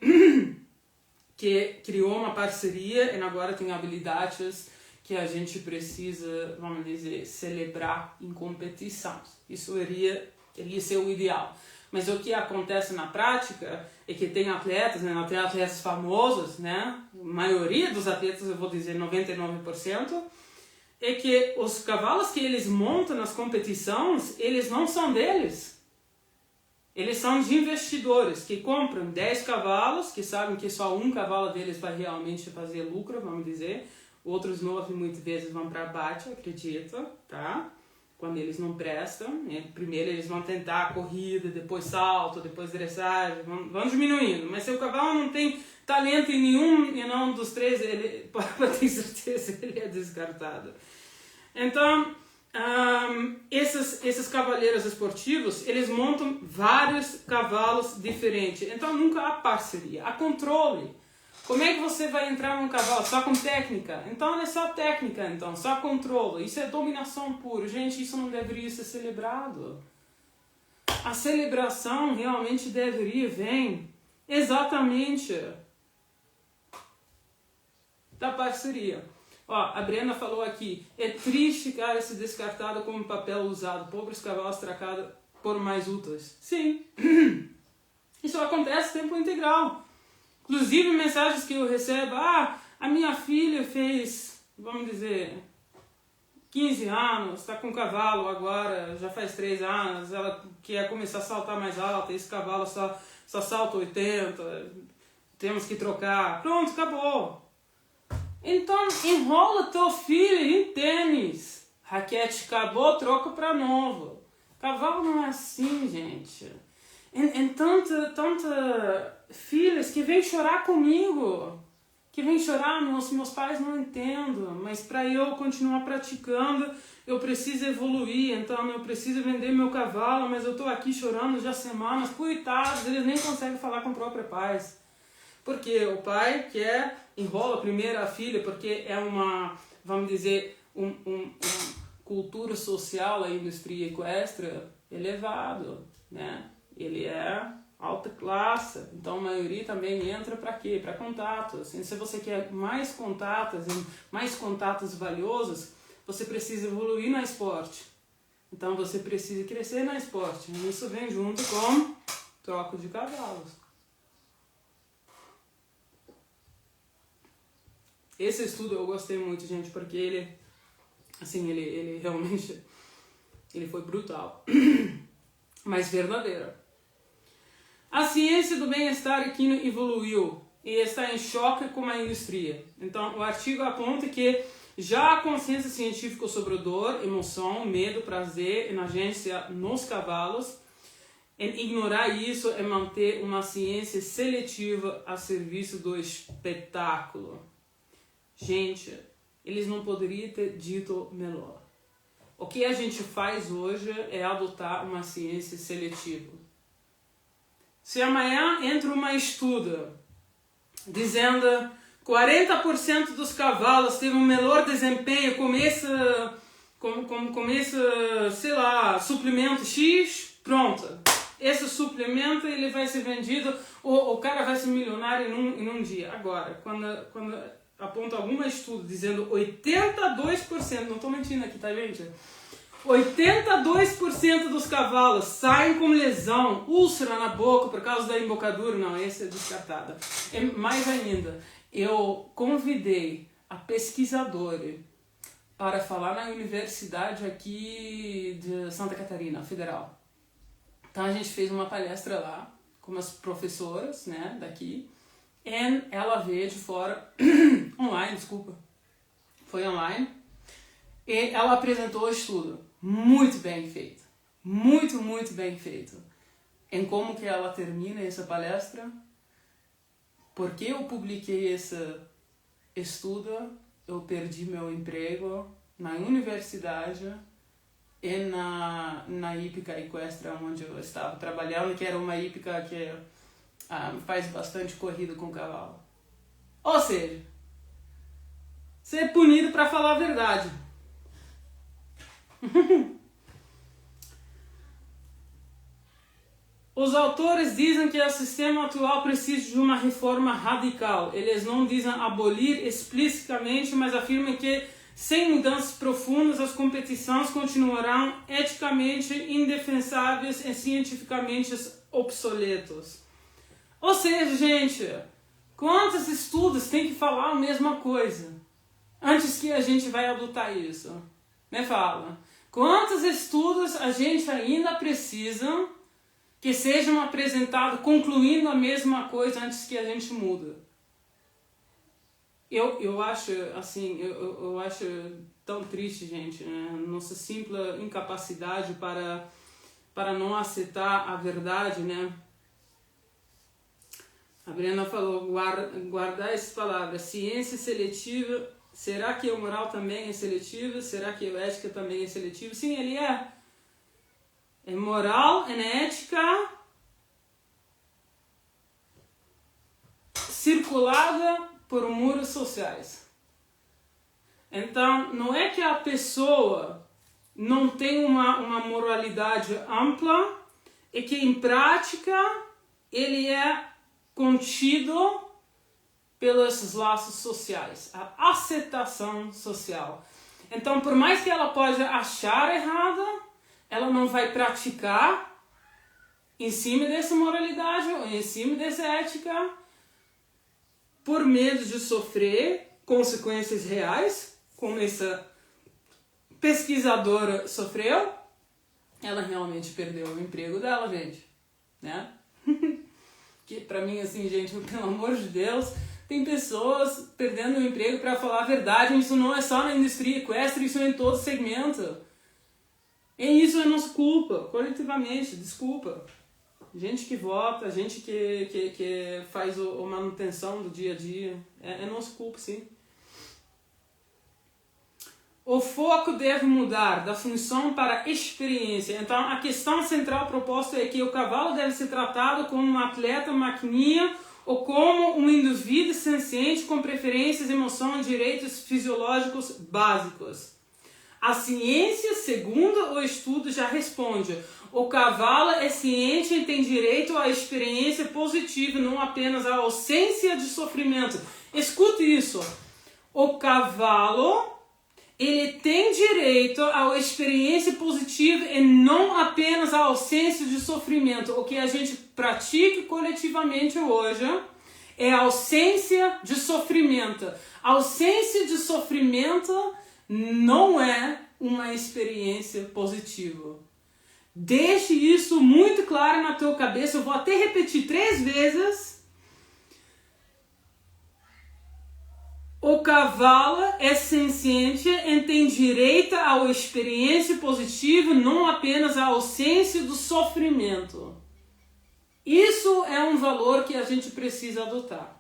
que criou uma parceria e agora tem habilidades que a gente precisa, vamos dizer, celebrar em competição. Isso iria ser o ideal. Mas o que acontece na prática é que tem atletas, né, até atletas famosos, né, a maioria dos atletas, eu vou dizer 99%, é que os cavalos que eles montam nas competições, eles não são deles. Eles são de investidores que compram 10 cavalos, que sabem que só um cavalo deles vai realmente fazer lucro, vamos dizer. Outros 9 muitas vezes vão para abate, acredito, tá? Quando eles não prestam, né? Primeiro eles vão tentar a corrida, depois salto, depois dressagem, vão diminuindo. Mas se o cavalo não tem talento em nenhum dos três, ele pode ter certeza ele é descartado. Então, esses cavaleiros esportivos, eles montam vários cavalos diferentes. Então nunca há parceria, há controle. Como é que você vai entrar num cavalo? Só com técnica? Então não é só técnica, então, só controle. Isso é dominação pura. Gente, isso não deveria ser celebrado. A celebração realmente deveria vir exatamente da parceria. Ó, a Brenda falou aqui, é triste, cara, ser descartado como papel usado. Pobres cavalos trocados por mais úteis. Sim, isso acontece tempo integral. Inclusive mensagens que eu recebo, a minha filha fez, vamos dizer, 15 anos, está com cavalo agora, já faz 3 anos, ela quer começar a saltar mais alto, esse cavalo só salta 80, temos que trocar. Pronto, acabou. Então enrola teu filho em tênis. Raquete acabou, troca para novo. Cavalo não é assim, gente. Em tanta filhas que vêm chorar comigo, que vêm chorar, meus pais não entendem, mas para eu continuar praticando, eu preciso evoluir, então eu preciso vender meu cavalo, mas eu estou aqui chorando já semanas, coitados, eles nem conseguem falar com o próprio pai. Porque o pai enrola primeiro a filha, porque é uma, vamos dizer, uma cultura social, a indústria equestre elevado, né? Ele é alta classe, então a maioria também entra para quê? Para contatos. E se você quer mais contatos valiosos, você precisa evoluir no esporte. Então você precisa crescer no esporte. E isso vem junto com troca de cavalos. Esse estudo eu gostei muito, gente, porque ele realmente ele foi brutal, mas verdadeiro. A ciência do bem-estar equino evoluiu e está em choque com a indústria. Então, o artigo aponta que já há consciência científica sobre dor, emoção, medo, prazer e agência nos cavalos. E ignorar isso é manter uma ciência seletiva a serviço do espetáculo. Gente, eles não poderiam ter dito melhor. O que a gente faz hoje é adotar uma ciência seletiva. Se amanhã entra uma estuda dizendo 40% dos cavalos teve um melhor desempenho com esse, sei lá, suplemento X, pronto. Esse suplemento ele vai ser vendido, o cara vai ser milionário em um dia. Agora, quando aponta algum estudo dizendo 82%, não estou mentindo aqui, tá, gente? 82% dos cavalos saem com lesão, úlcera na boca por causa da embocadura. Não, esse é descartado. E mais ainda, eu convidei a pesquisadora para falar na universidade aqui de Santa Catarina, Federal. Então a gente fez uma palestra lá com umas professoras, né, daqui. E ela veio de fora, online, desculpa, foi online. E ela apresentou o estudo, muito bem feito, muito bem feito. Em como que ela termina essa palestra? Porque eu publiquei esse estudo, eu perdi meu emprego na universidade e na hípica equestre onde eu estava trabalhando, que era uma hípica que faz bastante corrida com cavalo. Ou seja, ser punido para falar a verdade. Os autores dizem que o sistema atual precisa de uma reforma radical. Eles não dizem abolir explicitamente, mas afirmam que sem mudanças profundas as competições continuarão eticamente indefensáveis e cientificamente obsoletos. Ou seja, gente, quantos estudos tem que falar a mesma coisa antes que a gente vai adotar isso? Me fala. Quantos estudos a gente ainda precisa que sejam apresentados concluindo a mesma coisa antes que a gente muda? Eu acho assim, eu acho tão triste, gente, né? Nossa simples incapacidade para não aceitar a verdade, né? A Brena falou, guardar essas palavras, ciência seletiva, será que o moral também é seletivo? Será que a ética também é seletivo? Sim, ele é. É moral, é ética circulada por muros sociais. Então, não é que a pessoa não tem uma moralidade ampla e que em prática ele é contido pelos laços sociais, a aceitação social. Então, por mais que ela pode achar errada, ela não vai praticar em cima dessa moralidade ou em cima dessa ética por medo de sofrer consequências reais, como essa pesquisadora sofreu. Ela realmente perdeu o emprego dela, gente, né? Que pra mim, assim, gente, pelo amor de Deus, tem pessoas perdendo o emprego para falar a verdade. Isso não é só na indústria equestre, isso é em todo segmento. E isso é nossa culpa, coletivamente, desculpa. Gente que vota, gente que faz a manutenção do dia a dia, é nossa culpa, sim. O foco deve mudar da função para a experiência. Então, a questão central proposta é que o cavalo deve ser tratado como um atleta maquininha ou como um indivíduo senciente com preferências, emoções e direitos fisiológicos básicos. A ciência, segundo o estudo, já responde. O cavalo é ciente e tem direito à experiência positiva, não apenas à ausência de sofrimento. Escute isso. O cavalo, ele tem direito à experiência positiva e não apenas à ausência de sofrimento. O que a gente pratica coletivamente hoje é a ausência de sofrimento. A ausência de sofrimento não é uma experiência positiva. Deixe isso muito claro na tua cabeça. Eu vou até repetir 3 vezes. O cavalo é senciente e tem direito à experiência positiva, não apenas à ausência do sofrimento. Isso é um valor que a gente precisa adotar.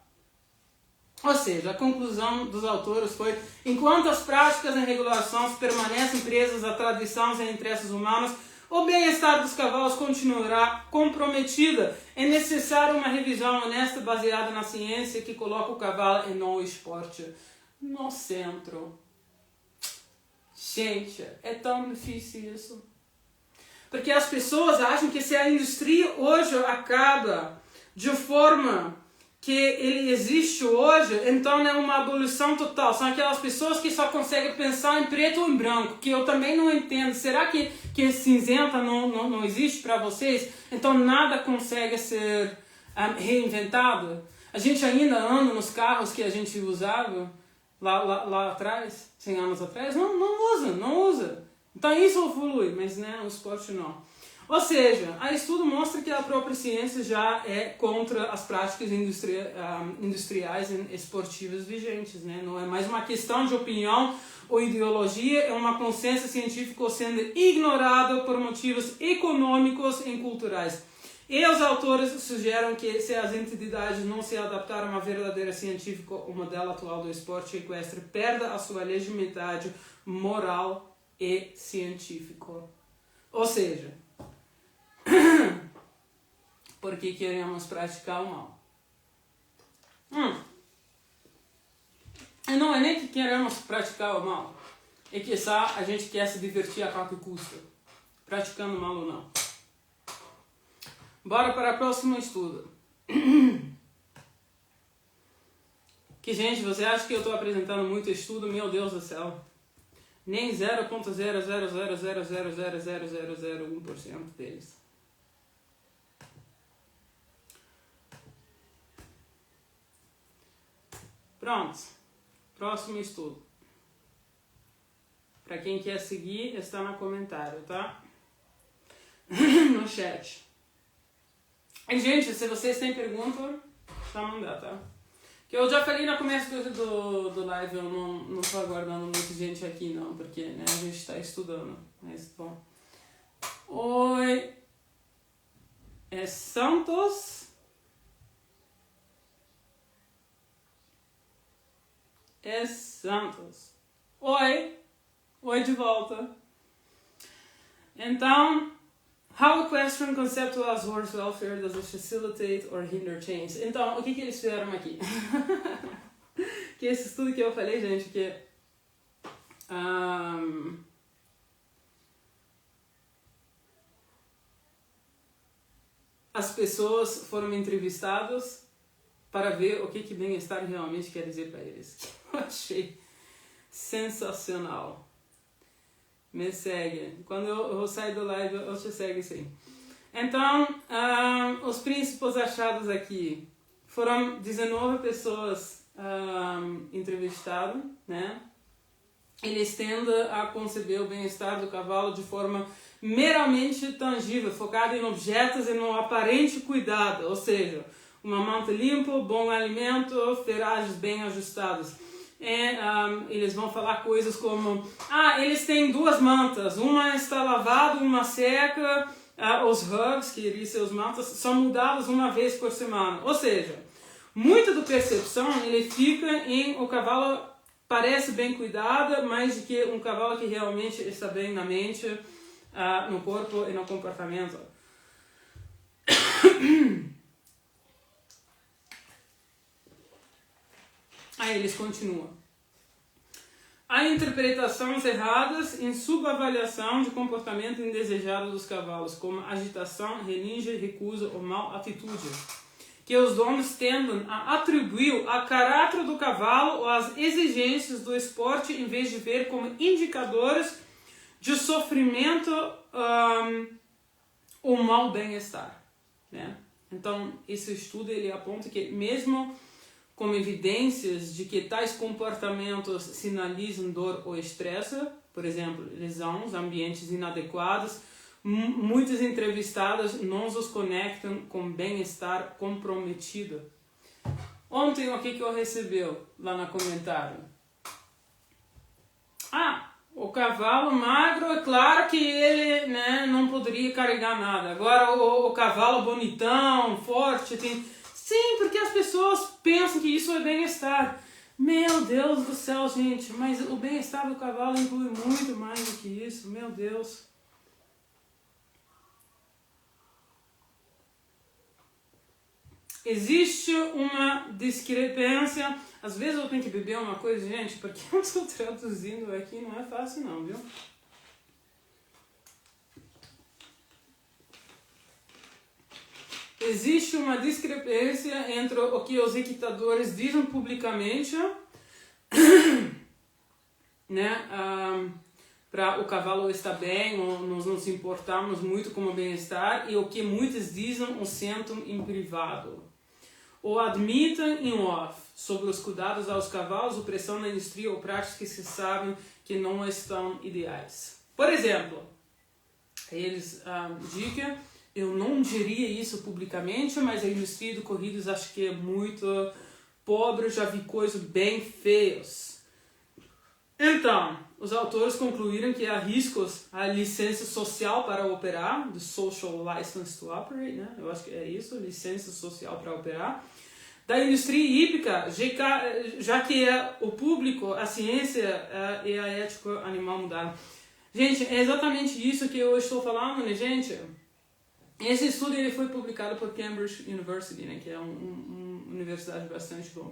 Ou seja, a conclusão dos autores foi: enquanto as práticas e regulações permanecem presas a tradições e interesses humanos, O bem-estar dos cavalos continuará comprometida. É necessário uma revisão honesta baseada na ciência que coloca o cavalo e não o esporte no centro. Gente, é tão difícil isso. Porque as pessoas acham que se a indústria hoje acaba de forma que ele existe hoje, então é uma abolição total. São aquelas pessoas que só conseguem pensar em preto ou em branco, que eu também não entendo. Será que cinzenta não existe para vocês? Então nada consegue ser reinventado? A gente ainda anda nos carros que a gente usava lá atrás, 100 anos atrás? Não usa. Então isso evolui, mas né, o esporte não. Ou seja, a estudo mostra que a própria ciência já é contra as práticas industriais e esportivas vigentes. Né? Não é mais uma questão de opinião ou ideologia, é uma consciência científica sendo ignorada por motivos econômicos e culturais. E os autores sugerem que se as entidades não se adaptarem a uma verdadeira científica, o modelo atual do esporte equestre perda a sua legitimidade moral e científico. Ou seja, porque queremos praticar o mal. Não é nem que queremos praticar o mal, é que só a gente quer se divertir a qualquer custo, praticando mal ou não. Bora para o próximo estudo. Que, gente, você acha que eu estou apresentando muito estudo? Meu Deus do céu. Nem 0,00000000001% deles. Pronto. Próximo estudo. Para quem quer seguir, está no comentário, tá? No chat. E, gente, se vocês têm pergunta, só mandar, tá? Que eu já falei no começo do live, eu não tô aguardando muita gente aqui, não, porque né, a gente está estudando. Mas, bom. Oi. É Santos. É Santos. Oi. Oi de volta. Então, how equestrian conceptual horse welfare does it facilitate or hinder change? Então, o que eles fizeram aqui? Que esse estudo que eu falei, gente, que as pessoas foram entrevistadas para ver o que bem-estar realmente quer dizer para eles. Eu achei sensacional. Me segue. Quando eu sair do live, eu te segue sim. Então, os princípios achados aqui foram 19 pessoas entrevistadas, né? Eles tendem a conceber o bem-estar do cavalo de forma meramente tangível, focada em objetos e no aparente cuidado, ou seja, uma manta limpa, bom alimento, ferragens bem ajustadas. Eles vão falar coisas como eles têm 2 mantas, uma está lavada, uma seca, os hubs, que iriam ser os mantas, são mudados uma vez por semana. Ou seja, muito da percepção ele fica em o cavalo parece bem cuidado, mais do que um cavalo que realmente está bem na mente, no corpo e no comportamento. Aí eles continuam. Há interpretações erradas em subavaliação de comportamento indesejado dos cavalos, como agitação, relinge, recusa ou mal atitude, que os donos tendem a atribuir ao caráter do cavalo ou às exigências do esporte, em vez de ver como indicadores de sofrimento ou mau bem-estar, né? Então, esse estudo ele aponta que mesmo com evidências de que tais comportamentos sinalizam dor ou estresse, por exemplo, lesões, ambientes inadequados, muitas entrevistadas não os conectam com bem-estar comprometido. Ontem, o que eu recebi lá no comentário? O cavalo magro, é claro que ele não poderia carregar nada. Agora, o cavalo bonitão, forte, tem... Sim, porque as pessoas pensam que isso é bem-estar. Meu Deus do céu, gente, mas o bem-estar do cavalo inclui muito mais do que isso, meu Deus. Existe uma discrepância. Às vezes eu tenho que beber uma coisa, gente, porque eu estou traduzindo aqui, não é fácil não, viu? Existe uma discrepância entre o que os equitadores dizem publicamente, né, para o cavalo estar bem, ou nós nos importamos muito com o bem-estar, e o que muitos dizem ou sentem em privado, ou admitem em off, sobre os cuidados aos cavalos, opressão na indústria ou práticas que se sabem que não estão ideais. Por exemplo, eles dizem, eu não diria isso publicamente, mas a indústria de corridas acho que é muito pobre, já vi coisas bem feias. Então, os autores concluíram que há riscos à licença social para operar, the social license to operate, né? Eu acho que é isso, licença social para operar, da indústria hípica, já que é o público, a ciência e a ética animal mudaram. Gente, é exatamente isso que eu estou falando, né, gente? Esse estudo ele foi publicado por Cambridge University, né, que é uma universidade bastante boa.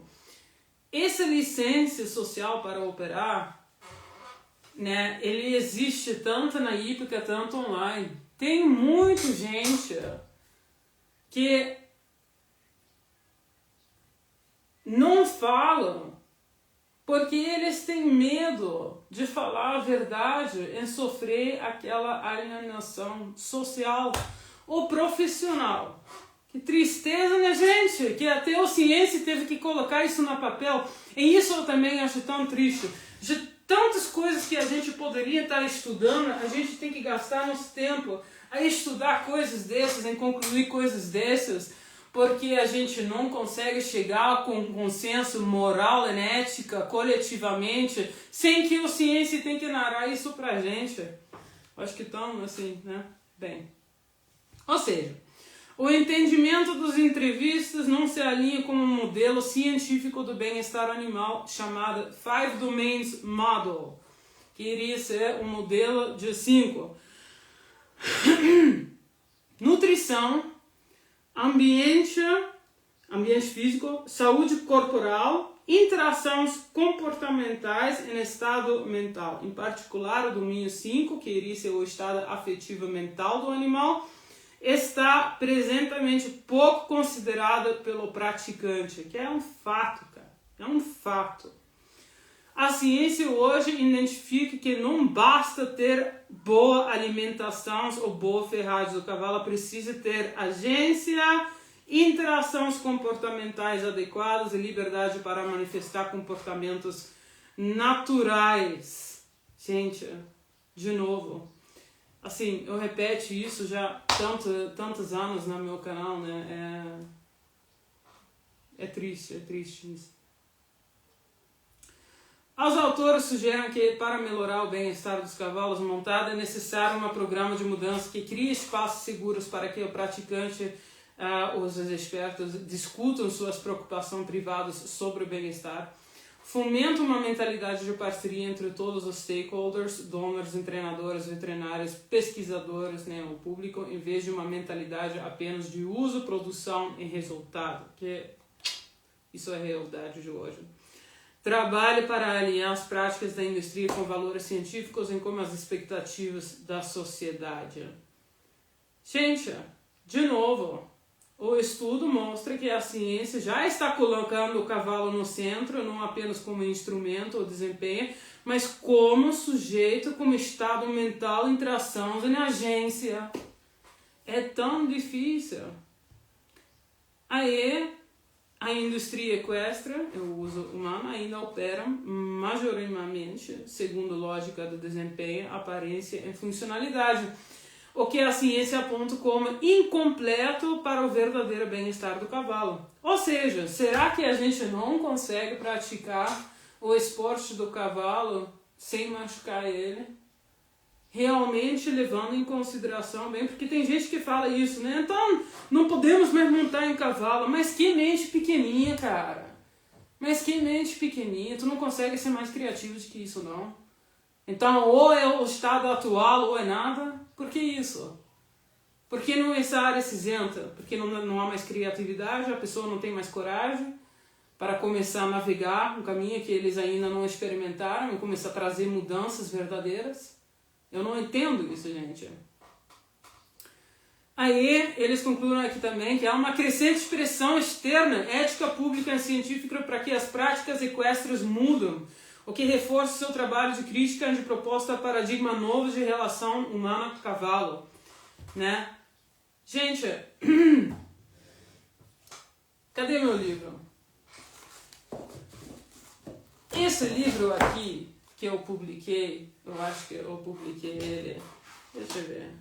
Essa licença social para operar, né, ele existe tanto na hípica, tanto online. Tem muita gente que não falam porque eles têm medo de falar a verdade e sofrer aquela alienação social ou profissional. Que tristeza, né, gente? Que até a ciência teve que colocar isso no papel. E isso eu também acho tão triste. De tantas coisas que a gente poderia estar estudando, a gente tem que gastar nosso tempo a estudar coisas dessas, em concluir coisas dessas, porque a gente não consegue chegar com um consenso moral e ética coletivamente, sem que a ciência tenha que narrar isso pra gente. Acho que estão assim, né? Bem. Ou seja, o entendimento dos entrevistas não se alinha com um modelo científico do bem-estar animal chamado Five Domains Model, que iria ser um modelo de 5. Nutrição, ambiente físico, saúde corporal, interações comportamentais e estado mental. Em particular, o domínio 5, que iria ser o estado afetivo mental do animal, está presentemente pouco considerada pelo praticante, que é um fato, cara. É um fato. A ciência hoje identifica que não basta ter boa alimentação ou boa ferragem. O cavalo precisa ter agência, interações comportamentais adequadas e liberdade para manifestar comportamentos naturais. Gente, de novo, assim, eu repito isso já tantos anos no meu canal, né? É triste isso. Os autores sugerem que para melhorar o bem-estar dos cavalos montados é necessário um programa de mudança que crie espaços seguros para que o praticante, os expertos, discutam suas preocupações privadas sobre o bem-estar, fomenta uma mentalidade de parceria entre todos os stakeholders, donors, treinadores, veterinários, pesquisadores, né, o público, em vez de uma mentalidade apenas de uso, produção e resultado, que isso é a realidade de hoje. Trabalhe para alinhar as práticas da indústria com valores científicos em como as expectativas da sociedade. Gente, de novo, o estudo mostra que a ciência já está colocando o cavalo no centro, não apenas como instrumento ou desempenho, mas como sujeito, como estado mental, interações e na agência. É tão difícil. Aí, a indústria equestre, o uso humano, ainda opera majoritariamente segundo lógica do desempenho, aparência e funcionalidade, o que a ciência aponta como incompleto para o verdadeiro bem-estar do cavalo. Ou seja, será que a gente não consegue praticar o esporte do cavalo sem machucar ele? Realmente levando em consideração bem, porque tem gente que fala isso, né? Então, não podemos mais montar em cavalo. Mas que mente pequenininha, cara. Mas que mente pequenininha. Tu não consegue ser mais criativo do que isso, não. Então, ou é o estado atual, ou é nada. Por que isso? Por que não essa área cinzenta? Porque não há mais criatividade, a pessoa não tem mais coragem para começar a navegar um caminho que eles ainda não experimentaram e começar a trazer mudanças verdadeiras. Eu não entendo isso, gente. Aí, eles concluem aqui também que há uma crescente pressão externa, ética pública e científica para que as práticas equestres mudem, o que reforça seu trabalho de crítica e de proposta a paradigma novo de relação humana-cavalo, né? Gente, cadê meu livro? Esse livro aqui que eu publiquei, eu acho que eu publiquei ele, deixa eu ver.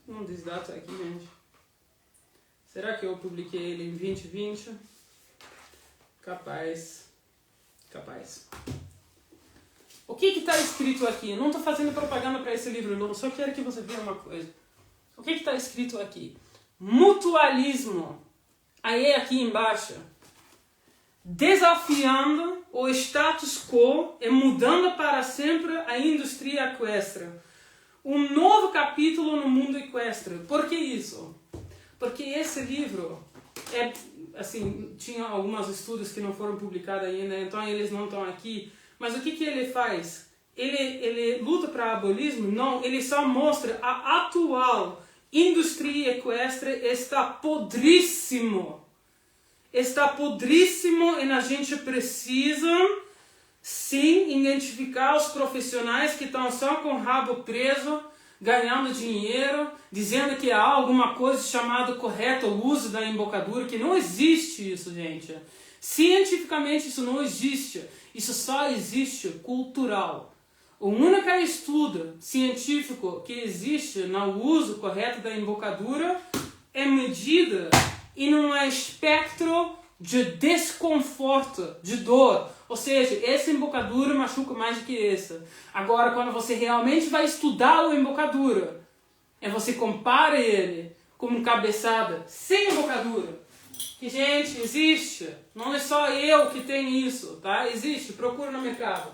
Não diz data aqui, gente. Será que eu publiquei ele em 2020? Capaz. O que está escrito aqui? Não estou fazendo propaganda para esse livro, não. Só quero que você veja uma coisa. O que está escrito aqui? Mutualismo. Aí aqui embaixo. Desafiando o status quo e mudando para sempre a indústria equestre. Um novo capítulo no mundo equestre. Por que isso? Porque esse livro assim, tinha alguns estudos que não foram publicados ainda, então eles não estão aqui. Mas o que ele faz? Ele luta para abolismo? Não, ele só mostra a atual indústria equestre está podríssimo. Está podríssimo e a gente precisa, sim, identificar os profissionais que estão só com o rabo preso, ganhando dinheiro, dizendo que há alguma coisa chamada correto uso da embocadura, que não existe isso, gente. Cientificamente isso não existe. Isso só existe cultural. O único estudo científico que existe no uso correto da embocadura é medida em um espectro de desconforto, de dor. Ou seja, essa embocadura machuca mais do que essa. Agora, quando você realmente vai estudar o embocadura, você compara ele com uma cabeçada sem embocadura. Que, gente, existe. Não é só eu que tenho isso, tá? Existe, procura no mercado.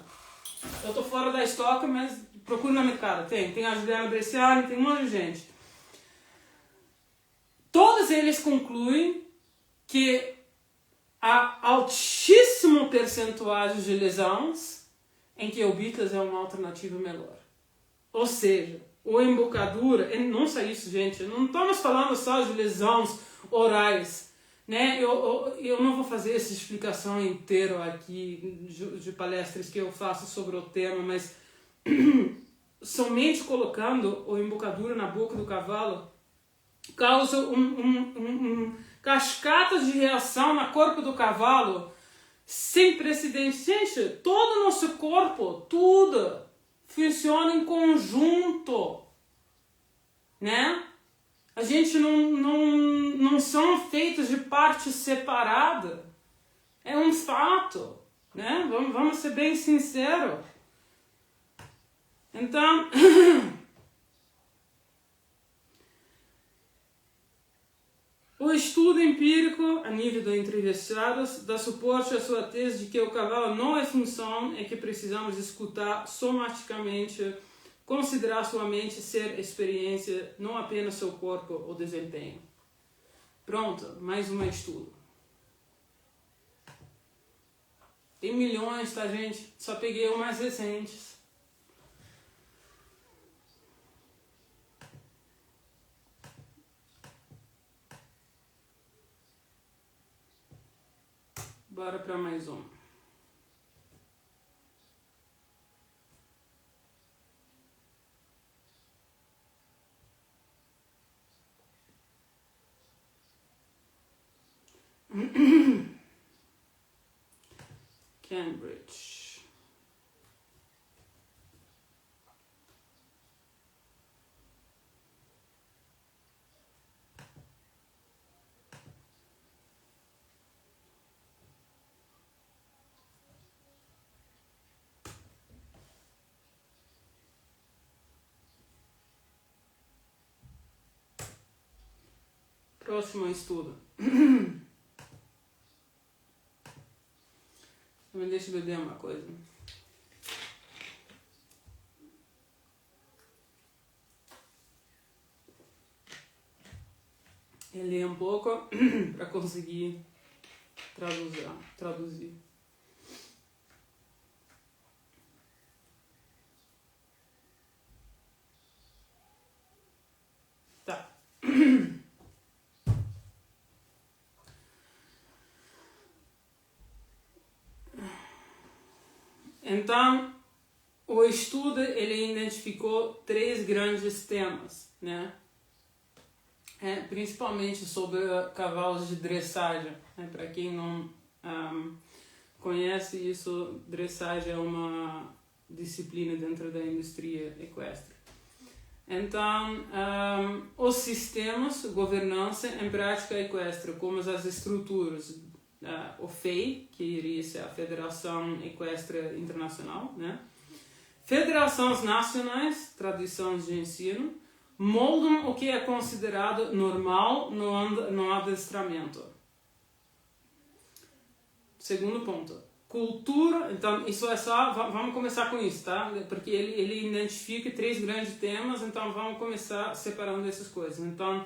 Eu tô fora da estoque, mas procura no mercado. Tem a Juliana Bresciani, tem um monte de gente. Todos eles concluem que há altíssimo percentual de lesões em que o Beatles é uma alternativa melhor. Ou seja, o embocadura, não só isso, gente, não estamos falando só de lesões orais, né? Eu não vou fazer essa explicação inteira aqui de palestras que eu faço sobre o tema, mas somente colocando o embocadura na boca do cavalo causa cascata de reação no corpo do cavalo sem precedentes. Gente, todo o nosso corpo, tudo funciona em conjunto, né? A gente não são feitos de parte separada. É um fato, né? Vamos ser bem sinceros. Então, o estudo empírico, a nível de entrevistados, dá suporte à sua tese de que o cavalo não é função e que precisamos escutar somaticamente, considerar sua mente ser experiência, não apenas seu corpo ou desempenho. Pronto, mais um estudo. Tem milhões, tá, gente? Só peguei os mais recentes. Bora para mais um. Cambridge. Próximo estudo. Me deixa beber uma coisa. reler um pouco para conseguir traduzir. Tá. Então, o estudo ele identificou 3 grandes temas, né? Principalmente sobre cavalos de dressagem. Né? Para quem não conhece isso, dressagem é uma disciplina dentro da indústria equestre. Então, os sistemas, governança em prática equestre, como as estruturas, o FEI, que iria ser a Federação Equestre Internacional, né? Federações nacionais, tradições de ensino, moldam o que é considerado normal no adestramento. Segundo ponto, cultura. Então, isso é só, vamos começar com isso, tá? Porque ele identifica 3 grandes temas, então vamos começar separando essas coisas. Então,